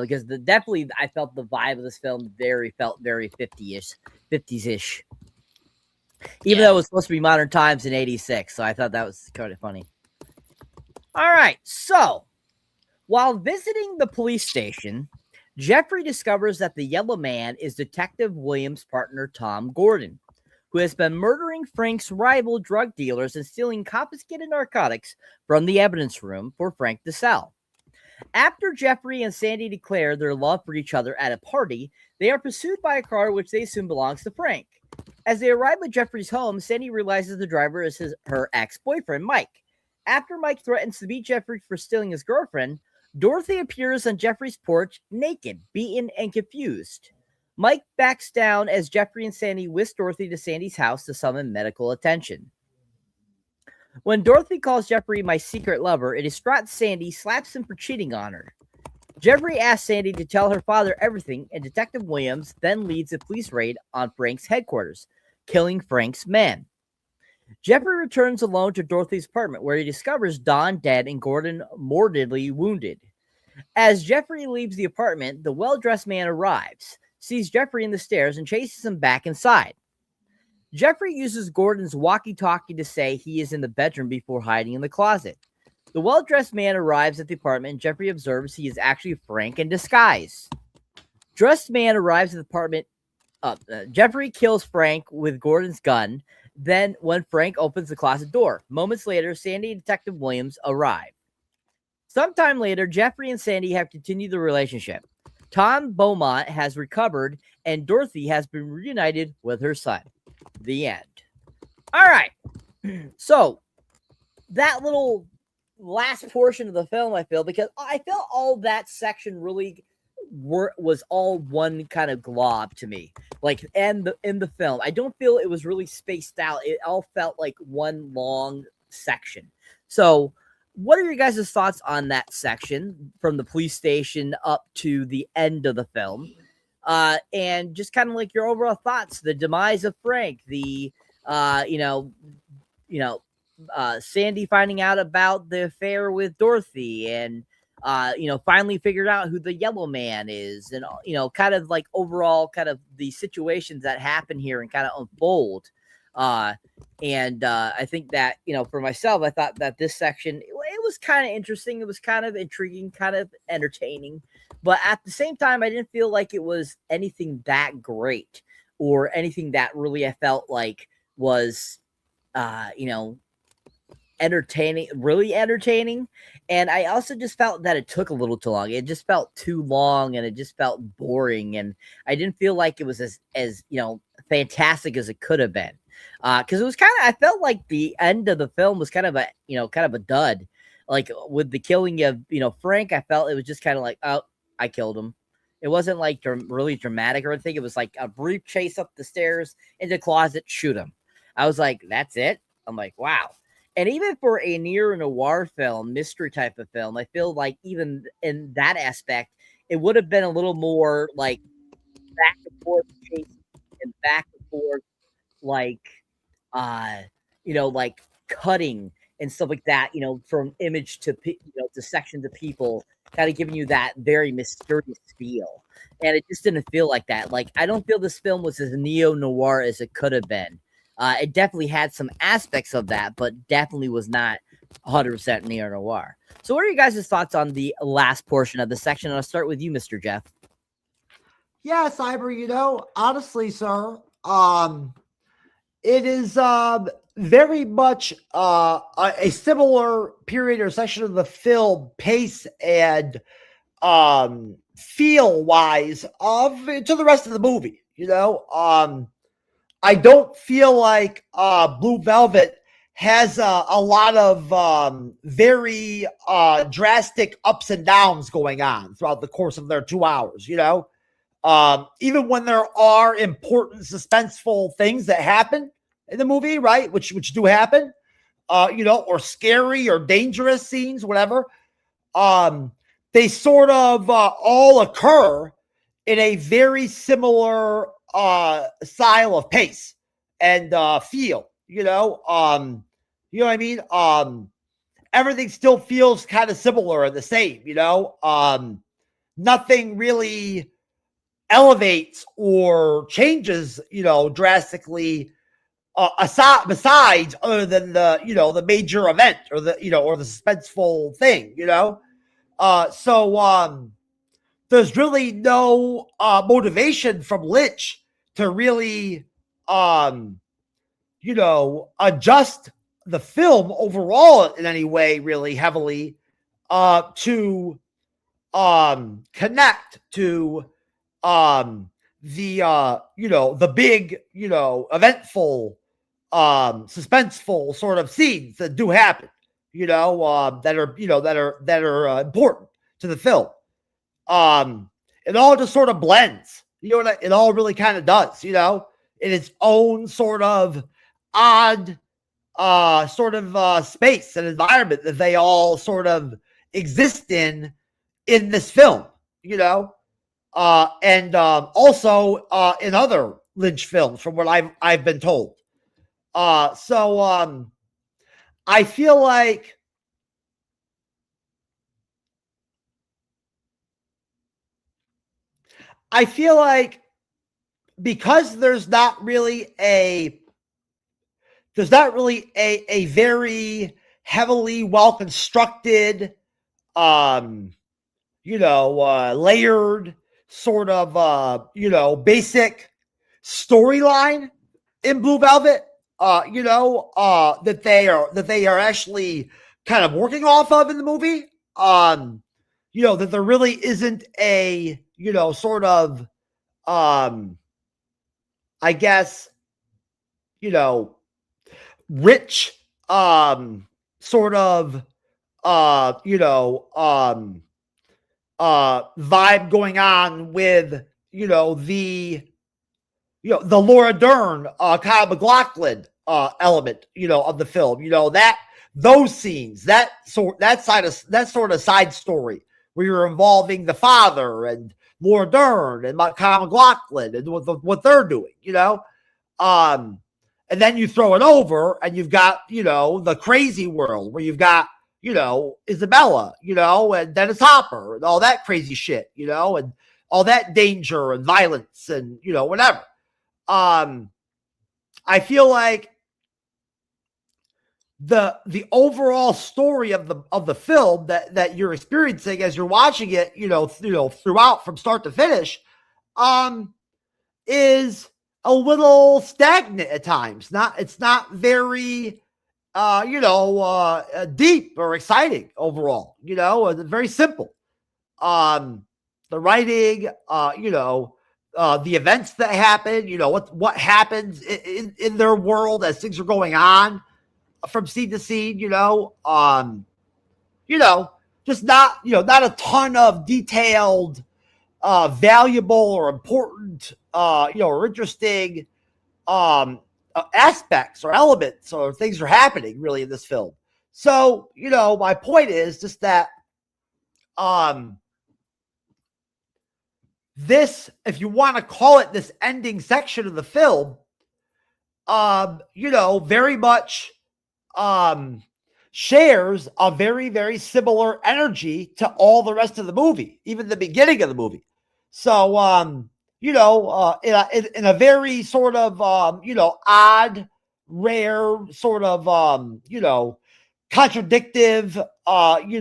because I felt the vibe of this film felt very 50s-ish. Even though it was supposed to be modern times in 86, so I thought that was kind of funny. All right, so while visiting the police station, Jeffrey discovers that the Yellow Man is Detective Williams' partner, Tom Gordon, who has been murdering Frank's rival drug dealers and stealing confiscated narcotics from the evidence room for Frank to sell. After Jeffrey and Sandy declare their love for each other at a party, they are pursued by a car which they assume belongs to Frank. As they arrive at Jeffrey's home, Sandy realizes the driver is her ex-boyfriend, Mike. After Mike threatens to beat Jeffrey for stealing his girlfriend, Dorothy appears on Jeffrey's porch, naked, beaten, and confused. Mike backs down as Jeffrey and Sandy whisk Dorothy to Sandy's house to summon medical attention. When Dorothy calls Jeffrey my secret lover, a distraught Sandy slaps him for cheating on her. Jeffrey asks Sandy to tell her father everything, and Detective Williams then leads a police raid on Frank's headquarters, killing Frank's men. Jeffrey returns alone to Dorothy's apartment, where he discovers Don dead and Gordon mortally wounded. As Jeffrey leaves the apartment, the well-dressed man arrives, sees Jeffrey in the stairs, and chases him back inside. Jeffrey uses Gordon's walkie-talkie to say he is in the bedroom before hiding in the closet. The well-dressed man arrives at the apartment, and Jeffrey observes he is actually Frank in disguise. Dressed man arrives at the apartment. Jeffrey kills Frank with Gordon's gun. Then, when Frank opens the closet door, moments later, Sandy and Detective Williams arrive. Sometime later, Jeffrey and Sandy have continued the relationship. Tom Beaumont has recovered, and Dorothy has been reunited with her son. The end. All right. So, that little last portion of the film, I feel, because I felt all that section really was all one kind of glob to me. Like, and in the film, I don't feel it was really spaced out. It all felt like one long section. So, what are your guys' thoughts on that section from the police station up to the end of the film? And just kind of like your overall thoughts, the demise of Frank, the, Sandy finding out about the affair with Dorothy, and, finally figured out who the yellow man is, and, kind of like overall kind of the situations that happen here and kind of unfold. And I think that, for myself, I thought that this section, it was kind of interesting. It was kind of intriguing, kind of entertaining. But at the same time, I didn't feel like it was anything that great or anything that really I felt like was, entertaining, really entertaining. And I also just felt that it took a little too long. It just felt too long, and it just felt boring. And I didn't feel like it was as fantastic as it could have been. Because it was kind of, I felt like the end of the film was kind of a dud. Like with the killing of, Frank, I felt it was just kind of like, oh, I killed him. It wasn't like really dramatic or anything. It was like a brief chase up the stairs into the closet, shoot him. I was like, that's it. I'm like, wow. And even for a neo-noir film, mystery type of film, I feel like even in that aspect, it would have been a little more like back and forth chase and back and forth, like, like cutting and stuff like that, from image to, to section to people, kind of giving you that very mysterious feel. And it just didn't feel like that. Like, I don't feel this film was as neo-noir as it could have been. It definitely had some aspects of that, but definitely was not 100% neo-noir. So what are you guys' thoughts on the last portion of the section? I'll start with you, Mr. Jeff. Yeah, Cyber, honestly, sir, it is very much a similar period or section of the film, pace and feel-wise, to the rest of the movie, I don't feel like Blue Velvet has a lot of very drastic ups and downs going on throughout the course of their 2 hours, even when there are important suspenseful things that happen in the movie, right? Which do happen, or scary or dangerous scenes, whatever. They sort of all occur in a very similar style of pace and feel, you know what I mean? Everything still feels kind of similar and the same, nothing really elevates or changes, drastically, besides other than the major event or the suspenseful thing, so there's really no motivation from Lynch to really adjust the film overall in any way really heavily to connect to the big, eventful, suspenseful sort of scenes that do happen, that are important to the film. It all just sort of blends, it all really kind of does, in its own sort of odd, space and environment that they all sort of exist in this film, and also in other Lynch films, from what I've been told. So I feel like because there's not really a very heavily well constructed, layered sort of, basic storyline in Blue Velvet, that they are actually kind of working off of in the movie. That there really isn't a, sort of, I guess, rich, sort of, vibe going on with, the Laura Dern, Kyle MacLachlan, element, of the film, those scenes, that sort of side story where you're involving the father and Laura Dern and Kyle MacLachlan and what they're doing, and then you throw it over and you've got, the crazy world where you've got, Isabella, and Dennis Hopper and all that crazy shit, and all that danger and violence and, whatever. I feel like the overall story of the film that you're experiencing as you're watching it, throughout from start to finish, is a little stagnant at times. It's not very, deep or exciting overall. Very simple. The writing, the events that happen, what happens in their world as things are going on from scene to scene, just not a ton of detailed, valuable or important, or interesting, aspects or elements or things are happening really in this film. So, my point is just that, this, if you want to call it this ending section of the film, very much, shares a very, very similar energy to all the rest of the movie, even the beginning of the movie. So, in a very sort of, odd, rare, sort of, contradictive, way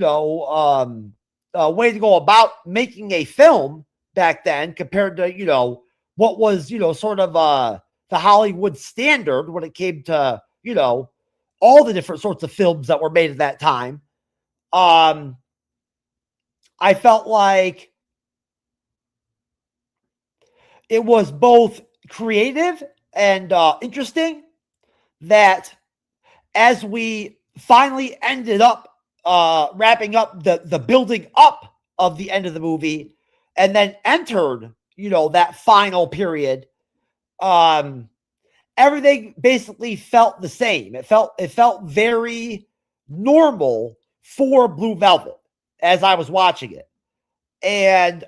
to go about making a film back then compared to, what was, sort of, the Hollywood standard when it came to, all the different sorts of films that were made at that time. I felt like it was both creative and interesting that as we finally ended up wrapping up the building up of the end of the movie and then entered, that final period, everything basically felt the same. It felt very normal for Blue Velvet as I was watching it. And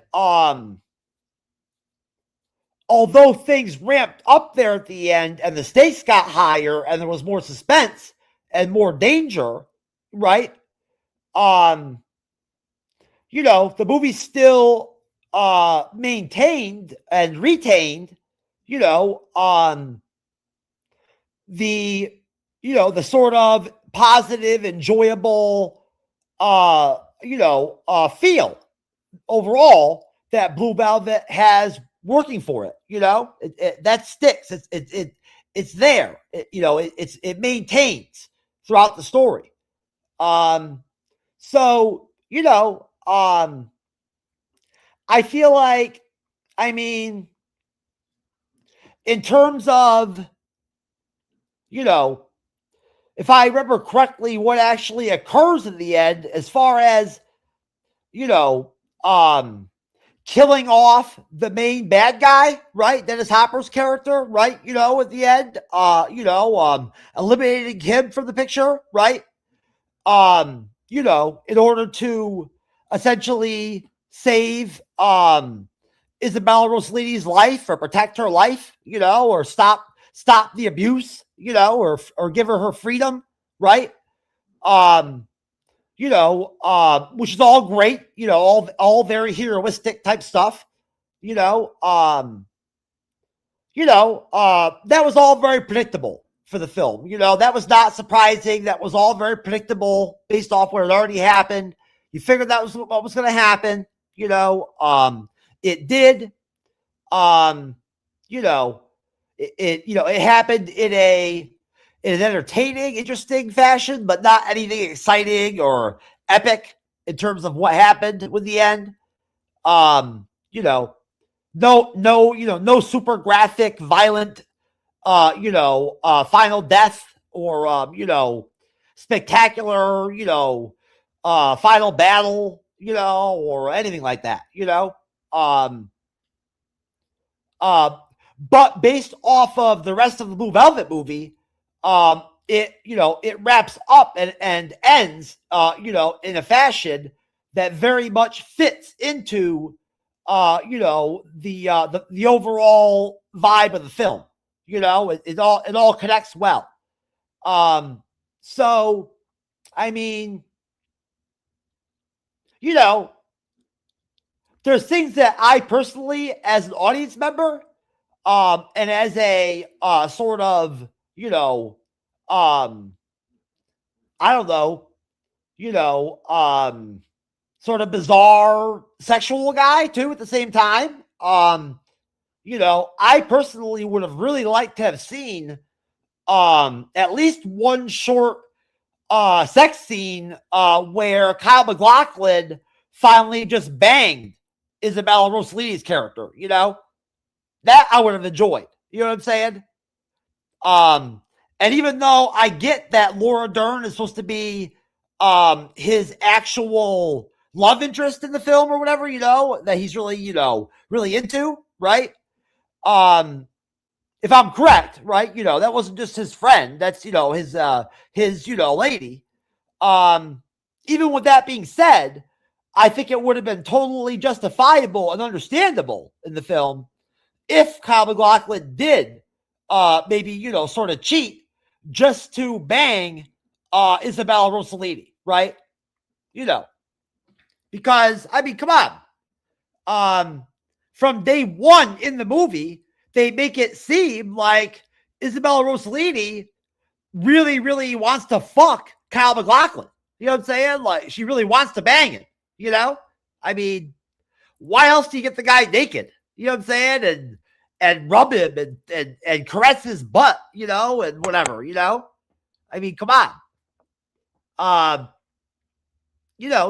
although things ramped up there at the end and the stakes got higher and there was more suspense and more danger, right? The movie still maintained and retained, the sort of positive, enjoyable, feel overall that Blue Velvet has working for it. That sticks. It it's there. It maintains throughout the story. So, I feel like, I mean, in terms of, if I remember correctly, what actually occurs in the end, as far as, killing off the main bad guy, right? Dennis Hopper's character, right? At the end, eliminating him from the picture, right? In order to essentially save Isabella Rossellini's life, or protect her life, or stop the abuse, or give her freedom, right? Which is all great, all very heroistic type stuff, that was all very predictable for the film. That was not surprising. That was all very predictable based off what had already happened. You figured that was what was going to happen. It did. It happened in an entertaining, interesting fashion, but not anything exciting or epic in terms of what happened with the end. No super graphic, violent, final death, or, spectacular, final battle, or anything like that, but based off of the rest of the Blue Velvet movie, it wraps up and ends, in a fashion that very much fits into, the overall vibe of the film. It all connects well. So, I mean, there's things that I personally, as an audience member, and as a sort of, I don't know, sort of bizarre sexual guy too at the same time. I personally would have really liked to have seen at least one short sex scene where Kyle MacLachlan finally just banged Isabella Rossellini's character, that I would have enjoyed. You know what I'm saying? And even though I get that Laura Dern is supposed to be his actual love interest in the film or whatever, that he's really, really into, right? If I'm correct, right, that wasn't just his friend, that's, his lady. Even with that being said, I think it would have been totally justifiable and understandable in the film if Kyle MacLachlan did maybe, sort of cheat just to bang Isabella Rossellini, right? Because, I mean, come on. From day one in the movie, they make it seem like Isabella Rossellini really, really wants to fuck Kyle MacLachlan. You know what I'm saying? Like, she really wants to bang him, I mean, why else do you get the guy naked? You know what I'm saying? And rub him and caress his butt, and whatever, I mean, come on.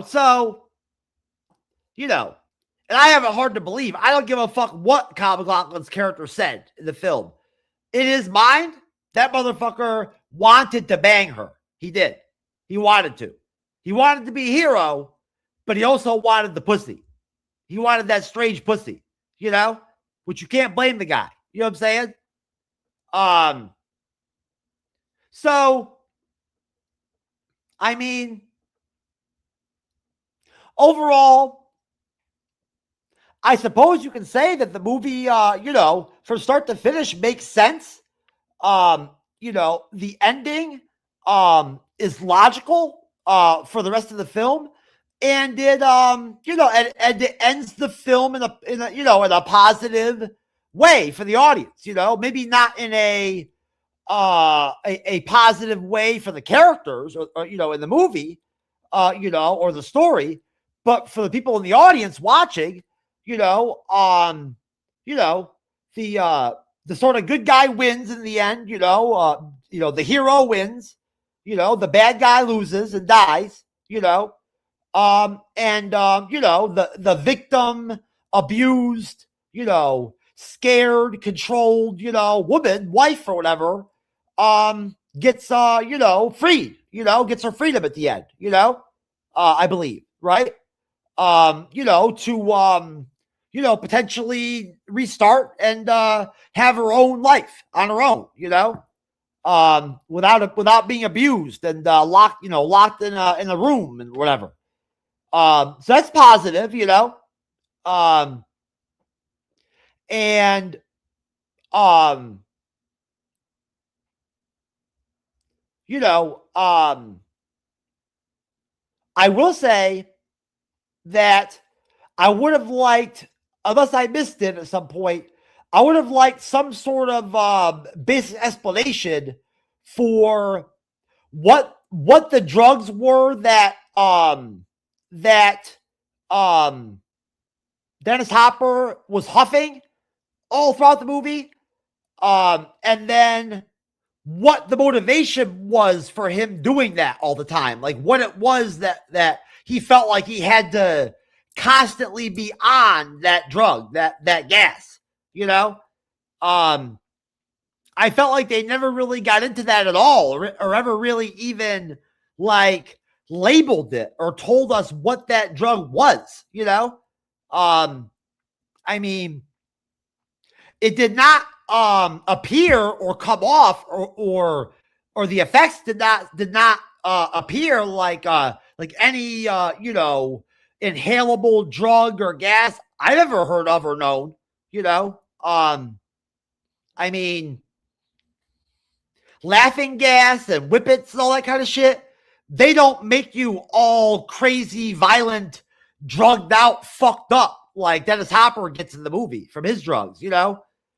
So, and I have it hard to believe. I don't give a fuck what Kyle MacLachlan's character said in the film. In his mind, that motherfucker wanted to bang her. He did. He wanted to. He wanted to be a hero, but he also wanted the pussy. He wanted that strange pussy, which you can't blame the guy. You know what I'm saying? So, I mean, overall, I suppose you can say that the movie, from start to finish makes sense. The ending is logical for the rest of the film. And it, and it ends the film in a positive way for the audience, maybe not in a positive way for the characters or in the movie, or the story, but for the people in the audience watching, the the sort of good guy wins in the end, the hero wins, the bad guy loses and dies, the victim, abused, scared, controlled, woman, wife or whatever, gets, freed, gets her freedom at the end, I believe, right? To potentially restart and have her own life on her own, without being abused and locked in a room and whatever. So that's positive, and I will say that I would have liked, unless I missed it at some point, I would have liked some sort of basic explanation for what the drugs were that Dennis Hopper was huffing all throughout the movie, and then what the motivation was for him doing that all the time, like what it was that he felt like he had to constantly be on that drug, that gas, I felt like they never really got into that at all, or ever really even like labeled it or told us what that drug was, I mean, it did not appear or come off, or the effects did not appear like any inhalable drug or gas I've ever heard of or known, I mean, laughing gas and whippets and all that kind of shit, they don't make you all crazy, violent, drugged out, fucked up like Dennis Hopper gets in the movie from his drugs,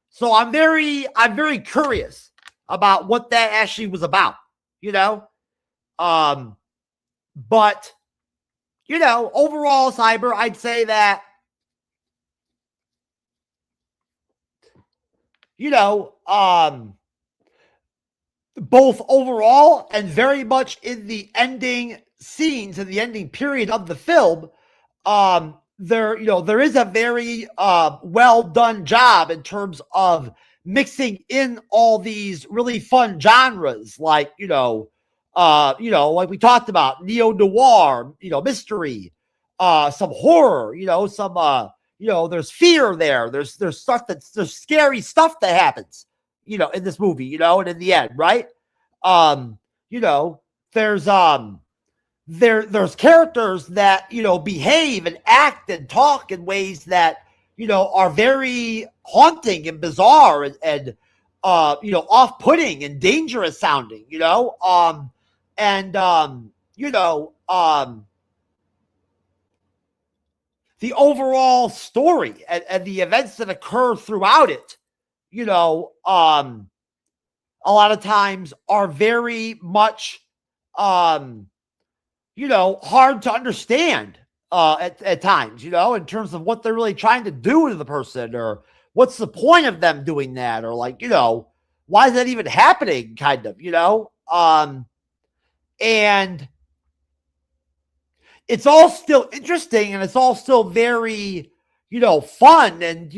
So I'm very curious about what that actually was about, But overall, Cyber, I'd say that both overall and very much in the ending scenes and the ending period of the film, there is a very well done job in terms of mixing in all these really fun genres, like like we talked about, neo-noir, mystery, some horror, there's fear there. There's stuff there's scary stuff that happens, in this movie, and in the end, right? There's characters that, behave and act and talk in ways that, are very haunting and bizarre and off-putting and dangerous sounding, the overall story and the events that occur throughout it, a lot of times are very much, hard to understand at times, in terms of what they're really trying to do to the person, or what's the point of them doing that, or like, why is that even happening, kind of, and it's all still interesting, and it's all still very, fun and,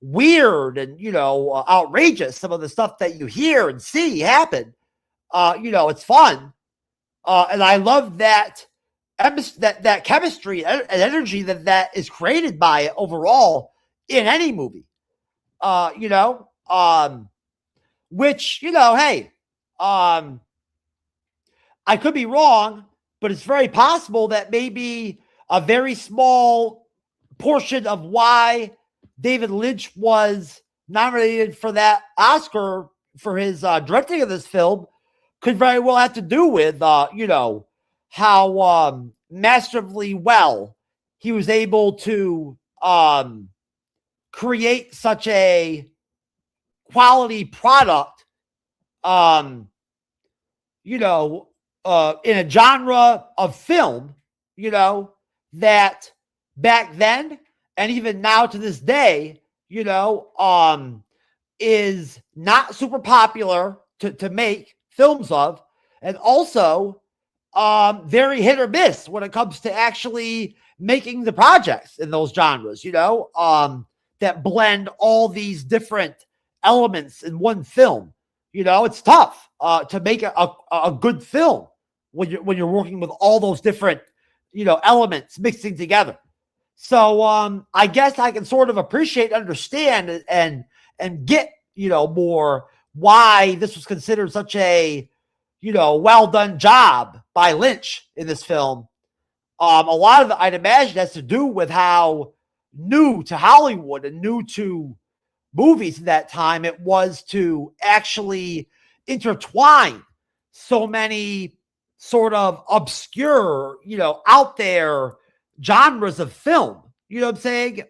weird and, outrageous. Some of the stuff that you hear and see happen, it's fun. And I love that chemistry and energy that is created by it overall in any movie, which, hey, I could be wrong, but it's very possible that maybe a very small portion of why David Lynch was nominated for that Oscar for his directing of this film could very well have to do with, how masterfully well he was able to create such a quality product, in a genre of film, that back then and even now to this day, is not super popular to make films of, and also very hit or miss when it comes to actually making the projects in those genres, that blend all these different elements in one film. It's tough to make a good film when you're working with all those different, elements mixing together. So I guess I can sort of appreciate, understand, and get, more why this was considered such a, well done job by Lynch in this film. A lot of it, I'd imagine, has to do with how new to Hollywood and new to movies at that time it was to actually intertwine so many sort of obscure, out there genres of film. You know what I'm saying?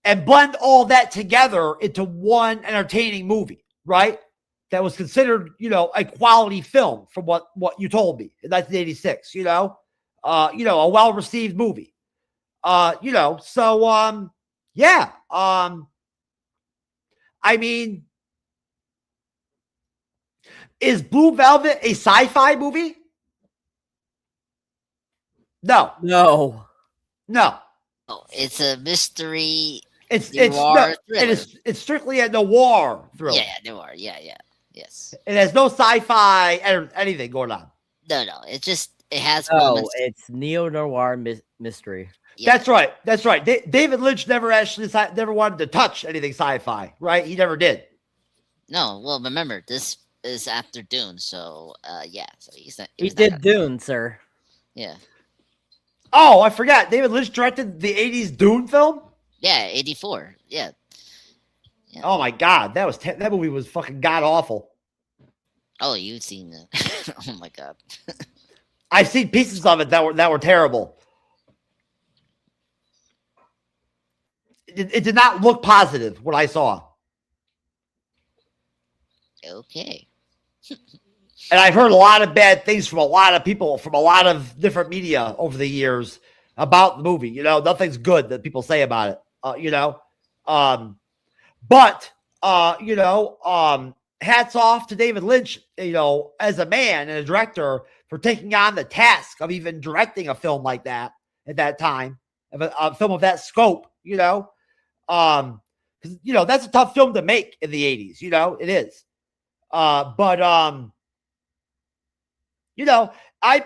And blend all that together into one entertaining movie, right? That was considered, a quality film from what you told me in 1986, a well-received movie. Yeah. I mean, is Blue Velvet a sci-fi movie? No. No. Oh, it's a mystery. It's thriller. It's strictly a noir thriller. Yeah, noir. Yeah. Yes. It has no sci-fi anything going on. No. It has Oh, moments. it's neo-noir mystery. Yeah. That's right. David Lynch never wanted to touch anything sci-fi, right? He never did. No, well, remember, this is after Dune, so yeah. So He did Dune, sir. Yeah. Oh, I forgot. David Lynch directed the 80s Dune film? Yeah, 84. Yeah. Oh my God, that movie was fucking god awful. Oh, you've seen that. Oh my God. I've seen pieces of it that were terrible. It did not look positive what I saw. Okay. And I've heard a lot of bad things from a lot of people from a lot of different media over the years about the movie. Nothing's good that people say about it. Hats off to David Lynch, as a man and a director for taking on the task of even directing a film like that at that time, a film of that scope, because, that's a tough film to make in the 80s, it is.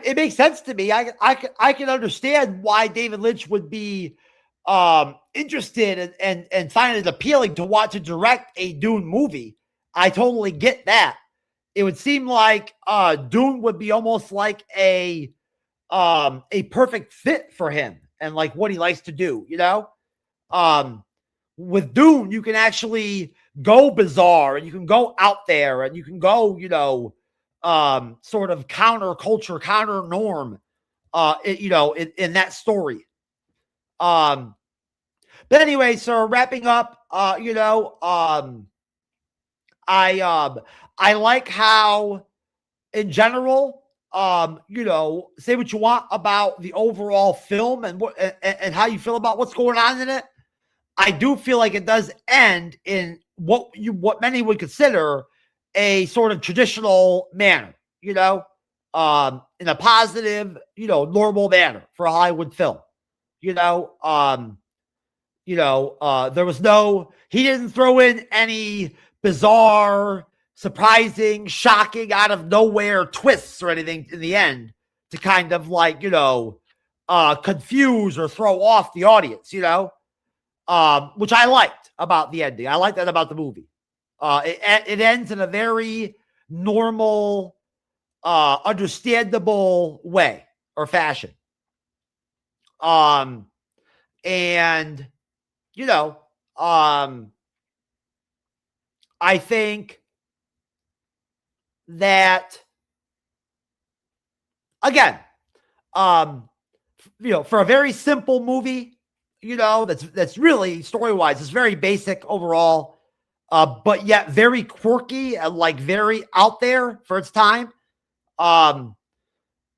It makes sense to me. I can understand why David Lynch would be interested and find it appealing to want to direct a Dune movie. I totally get that. It would seem like Dune would be almost like a perfect fit for him and like what he likes to do, with Dune, you can actually go bizarre and you can go out there and you can go, sort of counter culture, counter norm, in that story. But anyway, so wrapping up, I like how, in general, say what you want about the overall film and how you feel about what's going on in it. I do feel like it does end in what many would consider a sort of traditional manner, in a positive, normal manner for a Hollywood film. There was he didn't throw in any bizarre, surprising, shocking, out of nowhere twists or anything in the end to kind of like, confuse or throw off the audience, which I liked about the ending. I like that about the movie. It ends in a very normal, understandable way or fashion. I think that, again, for a very simple movie, that's really story-wise, it's very basic overall, but yet very quirky and like very out there for its time. Blue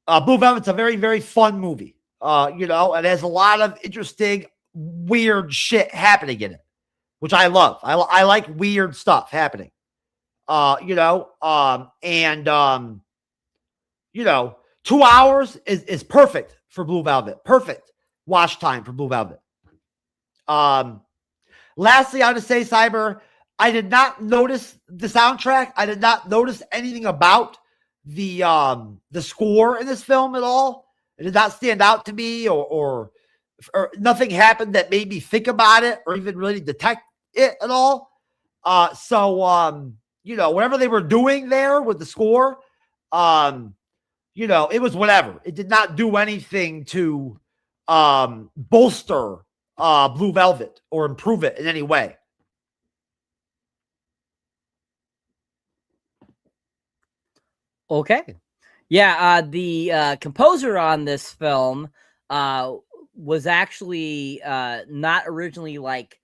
Velvet's a very, very fun movie. It has a lot of interesting, weird shit happening in it. which I love. I like weird stuff happening. You know, you know, 2 hours is perfect for Blue Velvet. Perfect watch time for Blue Velvet. Lastly, I want to say, Cyber, I did not notice the soundtrack. I did not notice anything about the score in this film at all. It did not stand out to me, or nothing happened that made me think about it or even really detect it at all. You know, whatever they were doing there with the score, you know, it was whatever. It did not do anything to bolster Blue Velvet or improve it in any way. Okay. Yeah, the composer on this film was actually not originally like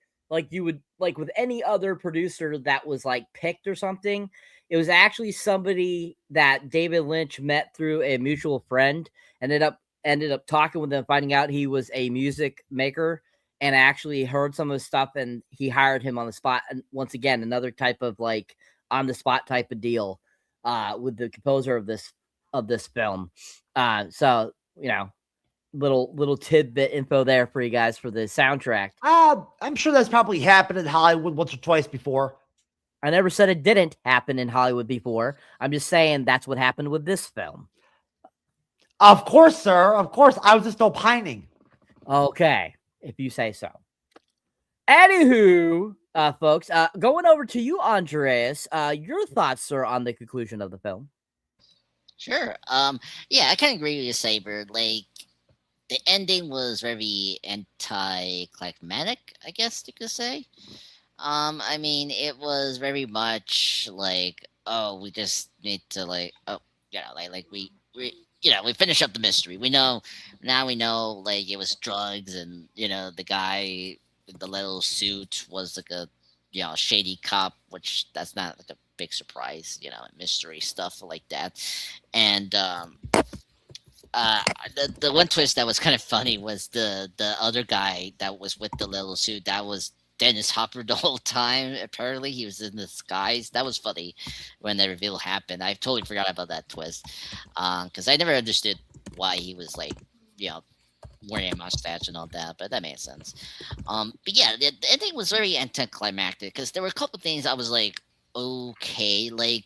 you would like with any other producer that was like picked or something. It was actually somebody that David Lynch met through a mutual friend, ended up talking with him, finding out he was a music maker, and actually heard some of his stuff, and he hired him on the spot. And once again, another type of like on the spot type of deal with the composer of this film. So, you know, little tidbit info there for you guys for the soundtrack. I'm sure that's probably happened in Hollywood once or twice before. I never said it didn't happen in Hollywood before. I'm just saying that's what happened with this film. Of course, sir. Of course. I was just opining. Okay, if you say so. Anywho, folks, going over to you, Andreas. Your thoughts, sir, on the conclusion of the film. Sure. Yeah, I kind of agree with you, Saber. Like, the ending was very anticlimactic, I guess you could say. I mean, it was very much like, oh, we just need to like, oh, you know, like we you know, we finish up the mystery. We know now. We know like it was drugs, and you know, the guy with the little suit was like a shady cop, which that's not like a big surprise, you know, mystery stuff like that. And uh, the one twist that was kind of funny was the other guy that was with the little suit. That was Dennis Hopper the whole time. Apparently, he was in disguise. That was funny when the reveal happened. I totally forgot about that twist because I never understood why he was like, you know, wearing a mustache and all that. But that made sense. But yeah, the ending was very anticlimactic because there were a couple things I was like, okay, like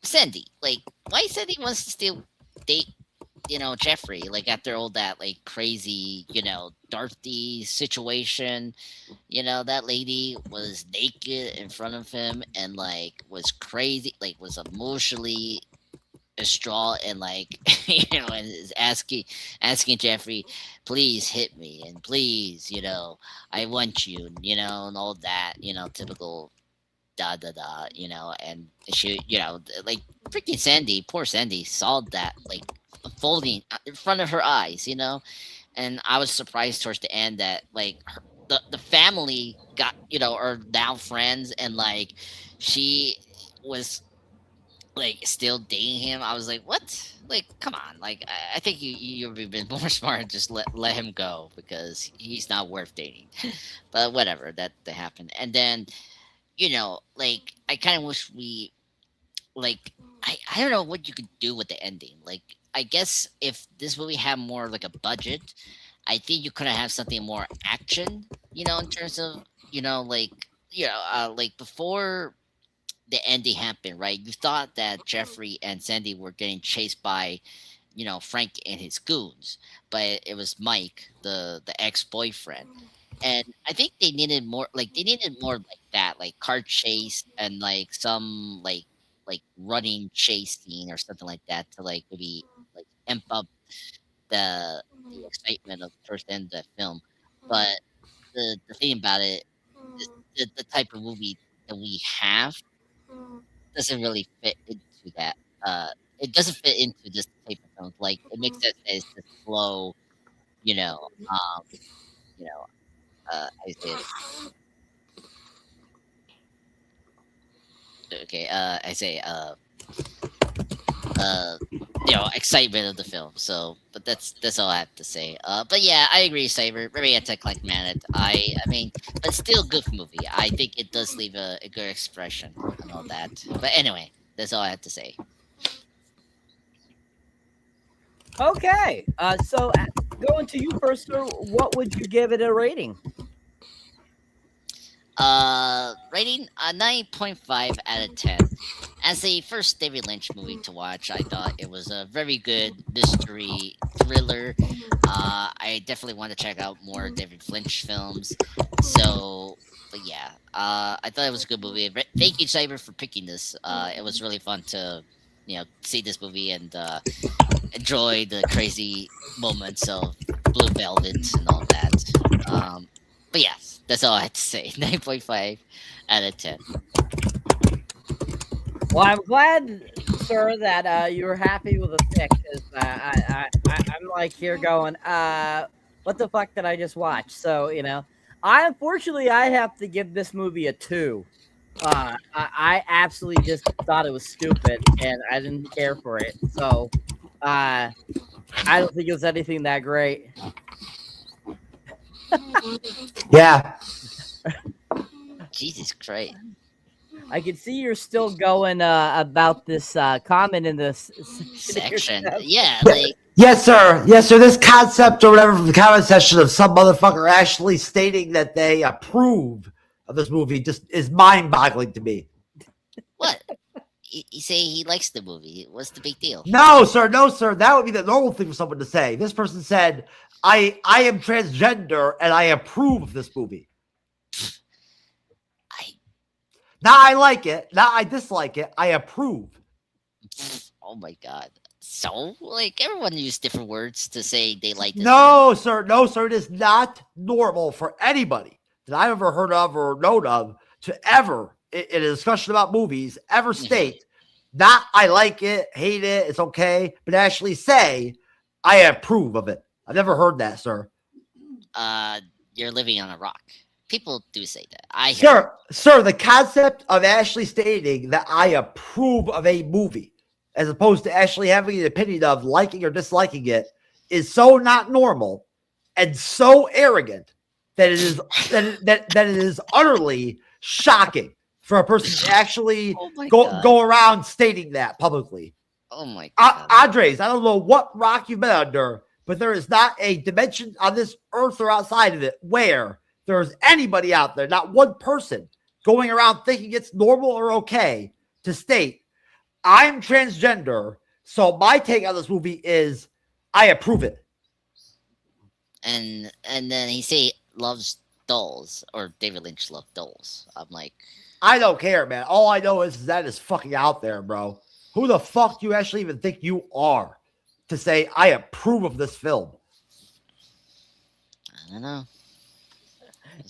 Sandy, like why Sandy wants to still date Jeffrey, like after all that like crazy, Dorothy situation. That lady was naked in front of him and like was crazy, like was emotionally distraught and like and is asking Jeffrey, please hit me and please, I want you, and all that, typical da da da, and she, like freaking Sandy, poor Sandy, saw that like unfolding in front of her eyes, and I was surprised towards the end that like the family got, are now friends, and like she was like still dating him. I was like, what? Like, come on! Like, I think you've been more smart. Just let him go because he's not worth dating. But whatever, that happened, and then like I kind of wish we like I don't know what you could do with the ending. Like I guess if this movie had more like a budget, I think you could have something more action. In terms of like like before the ending happened, right? You thought that Jeffrey and Sandy were getting chased by Frank and his goons, but it was Mike, the ex boyfriend. And I think they needed more like that, like car chase and like some like running chase scene or something like that to like maybe like amp up the excitement of the first end of the film. But the thing about it is the type of movie that we have doesn't really fit into that. It doesn't fit into this type of film. Like it makes sense that it's just slow, you know, um, you know, I say it. Okay, I say excitement of the film. So, but that's all I have to say. But yeah, I agree, Cyber. Very anticlimactic. I mean, but still good movie. I think it does leave a good expression and all that. But anyway, that's all I have to say. Okay. So going to you first, sir, what would you give it a rating? Rating a 9.5 out of 10. As a first David Lynch movie to watch, I thought it was a very good mystery thriller. I definitely want to check out more David Lynch films. So, but yeah, I thought it was a good movie. Thank you, Cyber, for picking this. It was really fun to, see this movie and enjoy the crazy moments of Blue Velvet and all that. But yes, that's all I have to say. 9.5 out of 10. Well, I'm glad, sir, that you were happy with the pick. Because I'm like here going, what the fuck did I just watch? So unfortunately I have to give this movie a 2. I absolutely just thought it was stupid, and I didn't care for it. So I don't think it was anything that great. Yeah. Jesus Christ. I can see you're still going about this comment in this Section. Yeah, like Yes, sir. Yes, sir. This concept or whatever from the comment section of some motherfucker actually stating that they approve of this movie just is mind-boggling to me. what? You say he likes the movie. What's the big deal? No, sir. No, sir. That would be the normal thing for someone to say. This person said, I am transgender and I approve of this movie. Now I like it. Now I dislike it. I approve. Oh my god. So, like, everyone used different words to say they like this No, sir. No, sir. It is not normal for anybody that I've ever heard of or known of to ever, in a discussion about movies, ever state, not I like it, hate it, it's okay, but actually say, I approve of it. I've never heard that, sir. You're living on a rock. People do say that. Sir, the concept of actually stating that I approve of a movie, as opposed to actually having an opinion of liking or disliking it, is so not normal and so arrogant that it is that it is utterly shocking for a person to actually go around stating that publicly. Oh my god. Andres, I don't know what rock you've been under, but there is not a dimension on this earth or outside of it where there's anybody out there, not one person, going around thinking it's normal or okay to state, I'm transgender, so my take on this movie is I approve it. And then he say loves dolls, or David Lynch loved dolls. I'm like, I don't care, man. All I know is that is fucking out there, bro. Who the fuck do you actually even think you are to say I approve of this film? I don't know.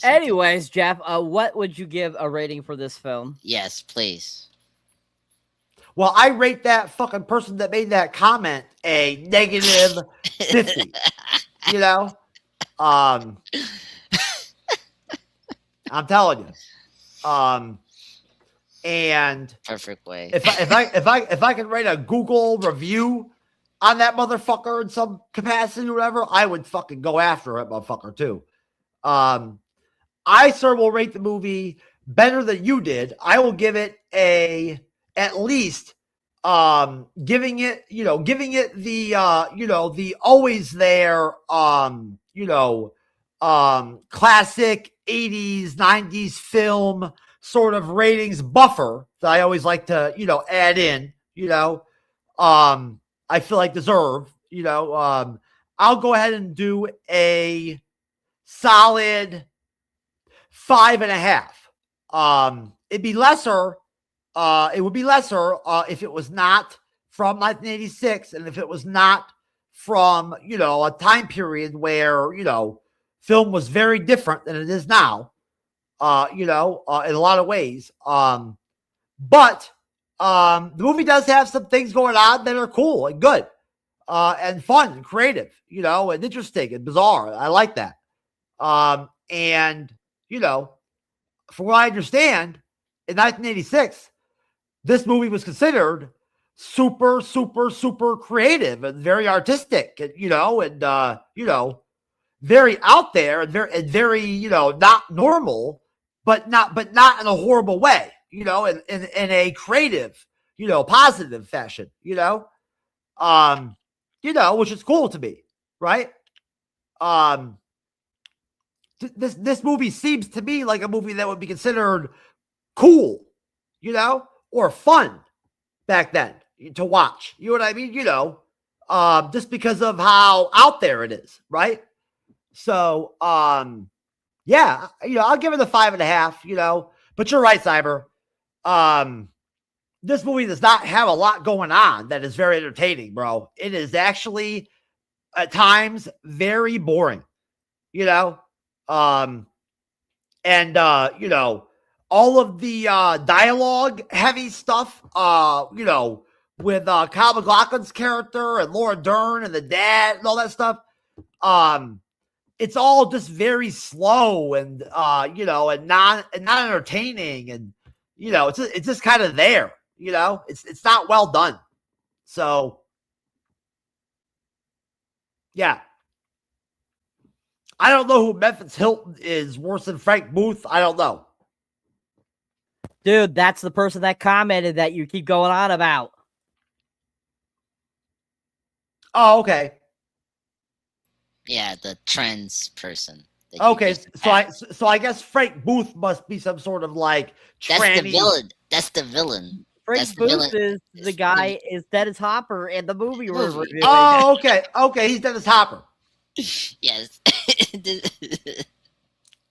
Anyways, Jeff, what would you give a rating for this film? Yes, please. Well, I rate that fucking person that made that comment a negative 50. You know? I'm telling you. And perfect way. If I can write a Google review on that motherfucker in some capacity or whatever, I would fucking go after that motherfucker too. I, sir, will rate the movie better than you did. I will give it at least giving it the the always there classic 80s 90s film sort of ratings buffer that I always like to add in, I feel like deserve, I'll go ahead and do a solid 5.5. It'd be lesser. It would be lesser if it was not from 1986, and if it was not from a time period where film was very different than it is now. In a lot of ways. But the movie does have some things going on that are cool and good, and fun and creative, and interesting and bizarre. I like that. And from what I understand, in 1986, this movie was considered super, super, super creative and very artistic, and very out there and very, not normal, but not in a horrible way, in a creative, positive fashion, which is cool to me, right? This movie seems to me like a movie that would be considered cool, or fun back then to watch. You know what I mean? Just because of how out there it is, right? So, yeah, I'll give it a 5.5, but you're right, Cyber. This movie does not have a lot going on that is very entertaining, bro. It is actually at times very boring, and all of the dialogue heavy stuff, with Kyle MacLachlan's character and Laura Dern and the dad and all that stuff. It's all just very slow and and not entertaining, and it's just kind of there. It's not well done. So yeah. I don't know who Memphis Hilton is worse than Frank Booth. I don't know. Dude, that's the person that commented that you keep going on about. Oh, okay. Yeah, the trans person. Okay, so I guess Frank Booth must be some sort of like That's the villain. That's the villain. Frank Booth is the guy is Dennis Hopper in the movie we're reviewing. Oh, okay. Okay, he's Dennis Hopper. Yes.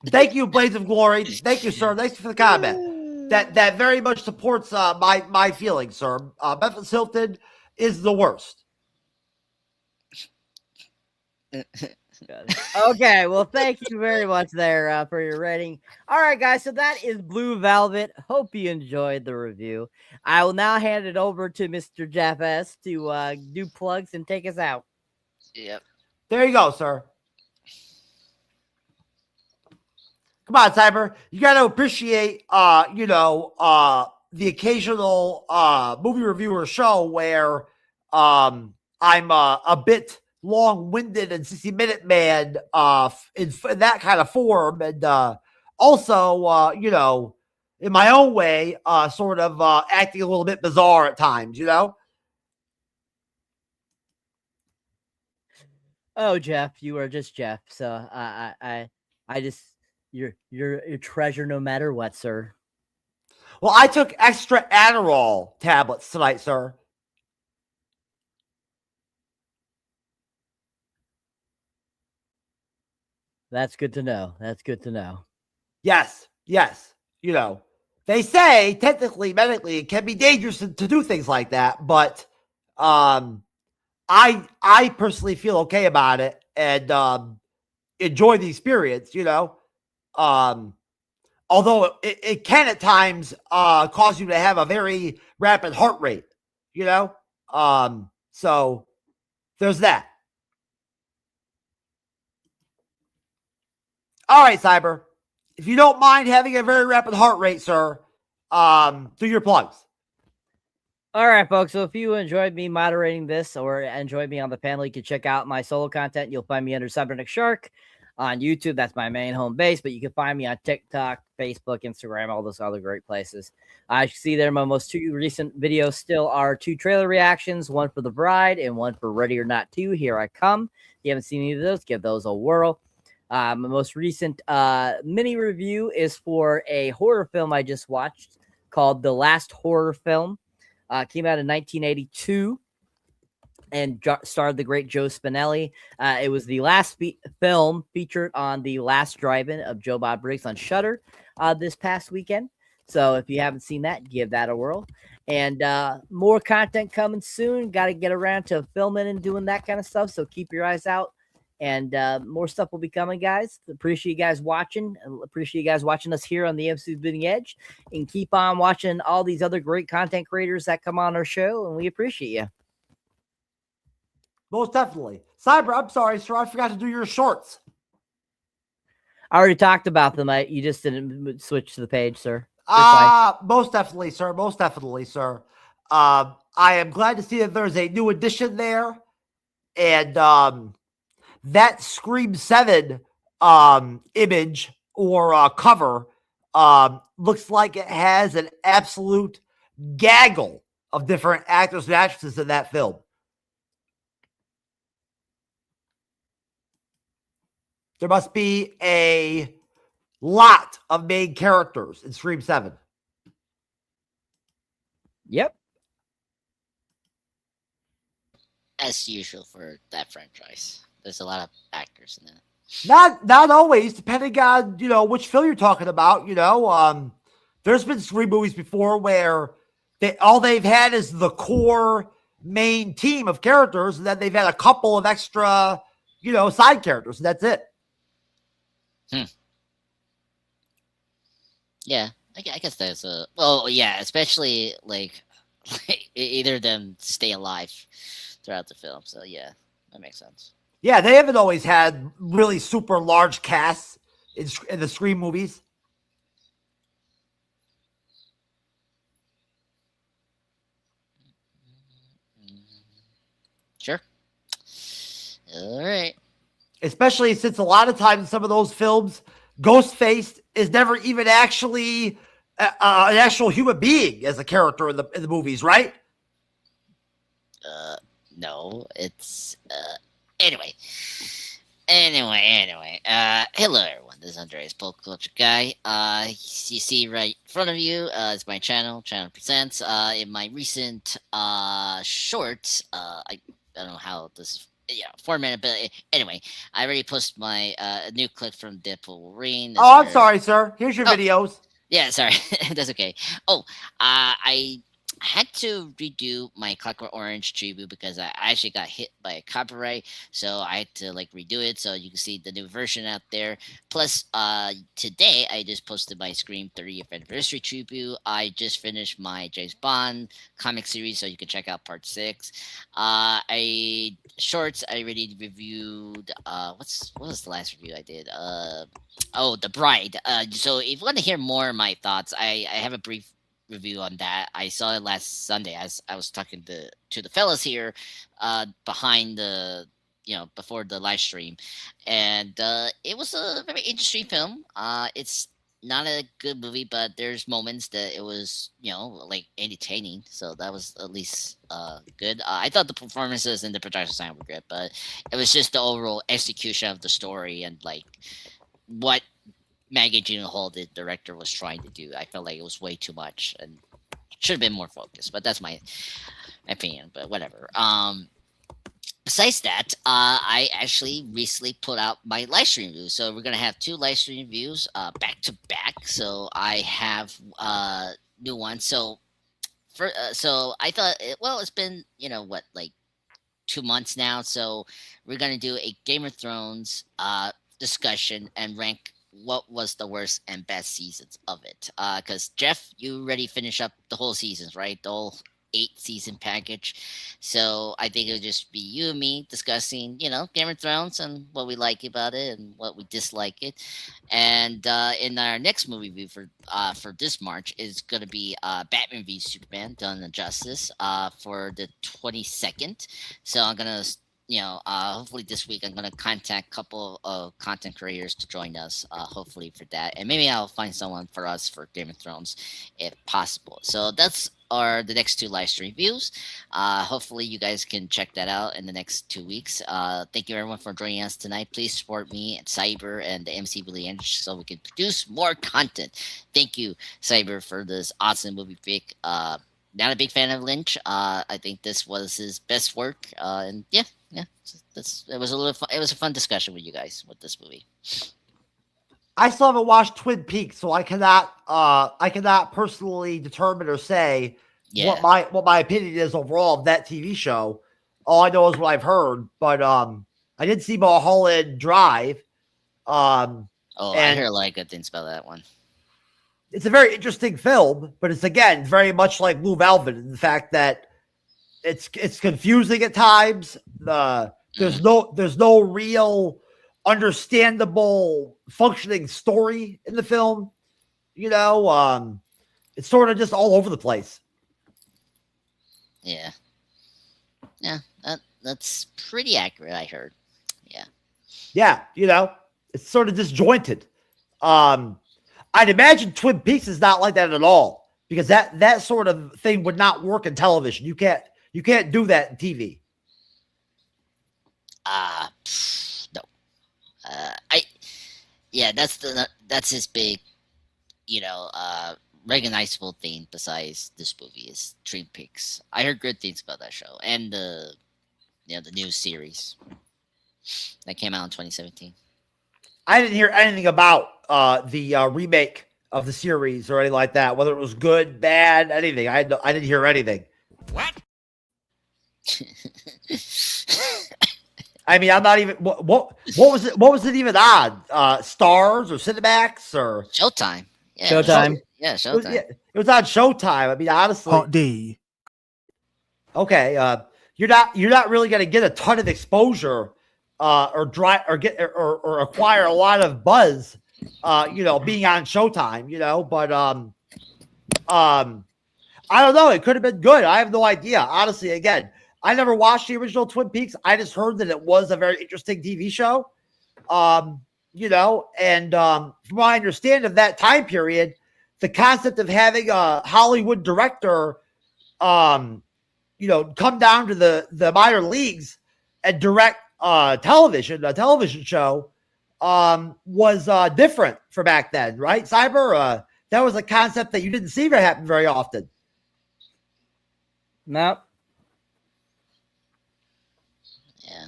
Thank you, Blades of Glory. Thank you, sir. Thanks for the comment. That very much supports my feelings, sir. Memphis Hilton is the worst. Okay, well, thank you very much there for your rating. All right, guys, so that is Blue Velvet. Hope you enjoyed the review. I will now hand it over to Mr. Jeff S. to do plugs and take us out. Yep. There you go, sir. Come on, Cyber. You got to appreciate, the occasional movie reviewer show where I'm a bit long-winded and 60-minute man in that kind of form, and also, in my own way, sort of acting a little bit bizarre at times, Oh, Jeff, you are just Jeff. So I just you're a treasure no matter what, sir. Well, I took extra Adderall tablets tonight, sir. That's good to know. That's good to know. Yes. They say technically, medically, it can be dangerous to do things like that, but I personally feel okay about it and enjoy the experience, although it can at times cause you to have a very rapid heart rate, so there's that. All right, Cyber, if you don't mind having a very rapid heart rate, sir, do your plugs. All right, folks. So if you enjoyed me moderating this or enjoyed me on the panel, you can check out my solo content. You'll find me under Cyberneticshark on YouTube. That's my main home base, but you can find me on TikTok, Facebook, Instagram, all those other great places. I see there my most two recent videos still are 2 trailer reactions, one for The Bride and one for Ready or Not 2. Here I Come. If you haven't seen any of those, give those a whirl. My most recent mini review is for a horror film I just watched called The Last Horror Film. Came out in 1982 and starred the great Joe Spinelli. It was the last film featured on the last drive-in of Joe Bob Briggs on Shudder this past weekend. So if you haven't seen that, give that a whirl. And more content coming soon. Got to get around to filming and doing that kind of stuff. So keep your eyes out. And more stuff will be coming, guys. Appreciate you guys watching. Appreciate you guys watching us here on the MCU'S Bleeding Edge. And keep on watching all these other great content creators that come on our show. And we appreciate you. Most definitely. Cyber, I'm sorry, sir. I forgot to do your shorts. I already talked about them. You just didn't switch to the page, sir. Most definitely, sir. Most definitely, sir. I I am glad to see that there's a new addition there. And that Scream 7 image or cover looks like it has an absolute gaggle of different actors and actresses in that film. There must be a lot of main characters in Scream 7. Yep. As usual for that franchise. There's a lot of actors in it. Not always, depending on, which film you're talking about. There's been Scream movies before where all they've had is the core main team of characters, and then they've had a couple of extra, side characters, and that's it. Yeah, I guess there's especially like either of them stay alive throughout the film. So yeah, that makes sense. Yeah, they haven't always had really super large casts in the Scream movies. Sure. All right. Especially since a lot of times in some of those films, Ghostface is never even actually an actual human being as a character in the movies, right? No, it's anyway. Hello everyone. This is Andreas, Pop Culture Guy. You see right in front of you is my channel. Channel Presents. In my recent shorts, I don't know how this formatted, but anyway, I already posted my new clip from Deadpool Wolverine. Oh, I'm sorry, sir. Here's your videos. Yeah, sorry. That's okay. Oh, I had to redo my Clockwork Orange tribute because I actually got hit by a copyright, so I had to redo it so you can see the new version out there. Plus, today I just posted my Scream 30th anniversary tribute. I just finished my James Bond comic series, so you can check out part 6. I already reviewed. What was the last review I did? The Bride. So if you want to hear more of my thoughts, I have a brief review on that. I saw it last Sunday as I was talking to the fellas here behind the before the live stream, and it was a very interesting film. It's not a good movie, but there's moments that it was entertaining, so that was at least good. I thought the performances and the production design were good, but it was just the overall execution of the story and what Maggie Gyllenhaal, the director, was trying to do. I felt like it was way too much and should have been more focused, but that's my opinion, but whatever. Besides that, I actually recently put out my live stream review. So we're going to have 2 live stream reviews back to back. So I have new ones. So so I thought, it's been, 2 months now. So we're going to do a Game of Thrones discussion and rank what was the worst and best seasons of it. Because Jeff, you already finished up the whole seasons, right? The whole 8-season package. So I think it'll just be you and me discussing, Game of Thrones and what we like about it and what we dislike it. And in our next movie review for this March is going to be Batman v Superman: Dawn of Justice for the 22nd. So I'm going to hopefully this week I'm going to contact a couple of content creators to join us, hopefully for that. And maybe I'll find someone for us for Game of Thrones if possible. So that's the next 2 live stream reviews. Hopefully you guys can check that out in the next 2 weeks. Thank you everyone for joining us tonight. Please support me and Cyber and the MC Billy English so we can produce more content. Thank you, Cyber, for this awesome movie pick. Not a big fan of Lynch. I think this was his best work. And yeah, it was it was a fun discussion with you guys with this movie. I still haven't watched Twin Peaks, so I cannot personally determine or say what my opinion is overall of that TV show. All I know is what I've heard, but I did see Mulholland Drive. I heard good things about that one. It's a very interesting film, but it's again very much like Blue Velvet in the fact that it's confusing at times. There's no real understandable functioning story in the film. It's sort of just all over the place. Yeah. Yeah. That's pretty accurate. I heard. Yeah. Yeah, it's sort of disjointed. I'd imagine Twin Peaks is not like that at all, because that sort of thing would not work in television. You can't do that in TV. No. That's his big, recognizable thing besides this movie is Twin Peaks. I heard good things about that show and the new series that came out in 2017. I didn't hear anything about the remake of the series or anything like that, whether it was good, bad, anything. I didn't hear anything. What? I mean, I'm not even. What was it? What was it even on? Stars or Cinemax or Showtime? Yeah, Showtime. Showtime. It was on Showtime. I mean, honestly. Part D. Okay, you're not really going to get a ton of exposure, or acquire a lot of buzz, being on Showtime. But I don't know. It could have been good. I have no idea. Honestly, again, I never watched the original Twin Peaks. I just heard that it was a very interesting TV show. And from what I understand of that time period, the concept of having a Hollywood director, come down to the minor leagues and direct a television show, was different for back then, right? Cyber, that was a concept that you didn't see happen very often. No. Yeah.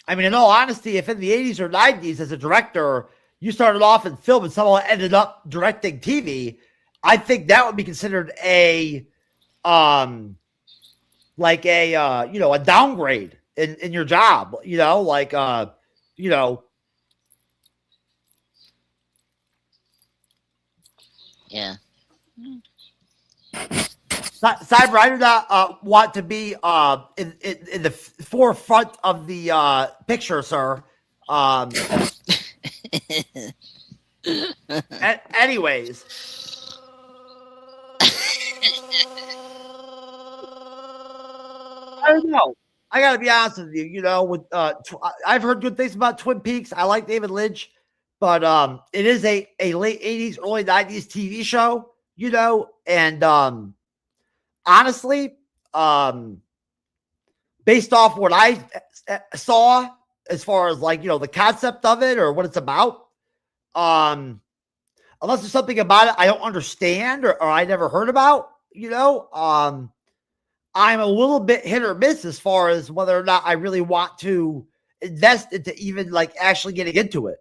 I mean, in all honesty, if in the 80s or 90s as a director, you started off in film and someone ended up directing TV, I think that would be considered a downgrade in your job, Yeah. Cyber, I do not want to be in the forefront of the picture, sir. Anyways. I don't know. I gotta be honest with you. I've heard good things about Twin Peaks. I like David Lynch, but it is a late 80s, early 90s TV show, and honestly, based off what I saw as far as the concept of it or what it's about, unless there's something about it I don't understand or I never heard about, I'm a little bit hit or miss as far as whether or not I really want to invest into even actually getting into it,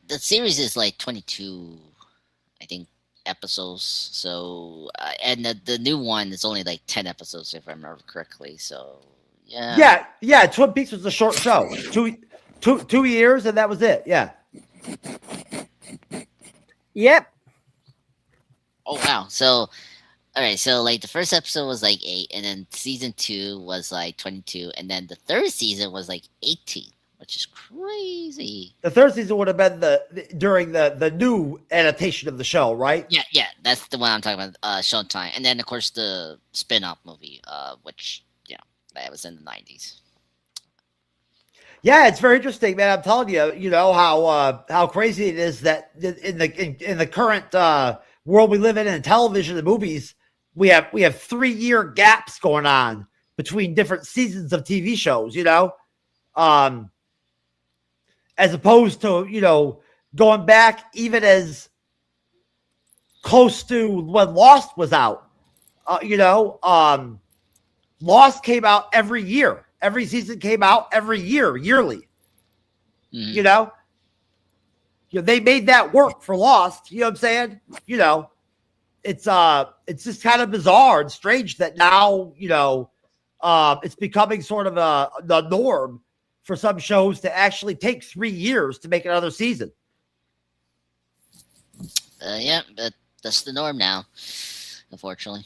The series is 22, I think, episodes. So and the new one is only 10 episodes if I remember correctly. So yeah. Twin Peaks was a short show, 2 years, and that was it. Yeah. Yep. Oh wow! So, all right. So the first episode was 8, and then season 2 was 22, and then the third season was 18, which is crazy. The third season would have been during the new adaptation of the show, right? Yeah, that's the one I'm talking about. Showtime, and then of course the spin-off movie, which that was in the 90s. Yeah, it's very interesting, man. I'm telling you, how crazy it is that in the current world we live in television and movies, we have 3-year gaps going on between different seasons of TV shows, as opposed to, going back even as close to when Lost was out. Lost came out every year. Every season came out every year, yearly. Mm-hmm. They made that work for Lost. You know what I'm saying? It's just kind of bizarre and strange that now, it's becoming sort of the norm for some shows to actually take 3 years to make another season. Yeah, but that's the norm now, unfortunately.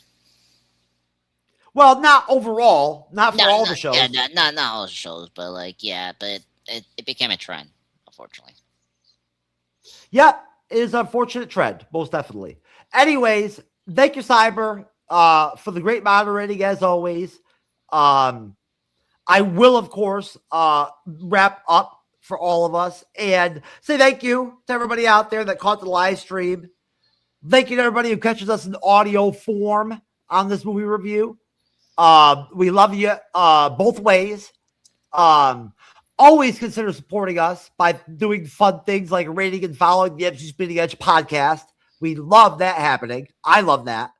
Well, not overall, not for all the shows. Yeah, not all the shows, but but it became a trend, unfortunately. Yep, it is an unfortunate trend, most definitely. Anyways, thank you, Cyber, for the great moderating as always. I will, of course, wrap up for all of us and say thank you to everybody out there that caught the live stream. Thank you to everybody who catches us in audio form on this movie review. We love you both ways. Always consider supporting us by doing fun things like rating and following the MC Spinning Edge podcast. We love that happening. I love that.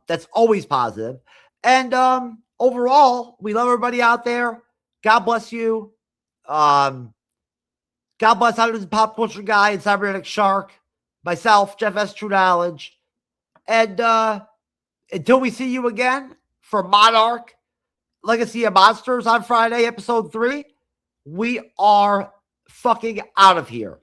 That's always positive. And overall, we love everybody out there. God bless you. God bless Hundreds of Pop Culture Guy and Cyberneticshark. Myself, Jeff S. TrueKnowledge. And until we see you again for Monarch Legacy of Monsters on Friday, episode 3, we are fucking out of here.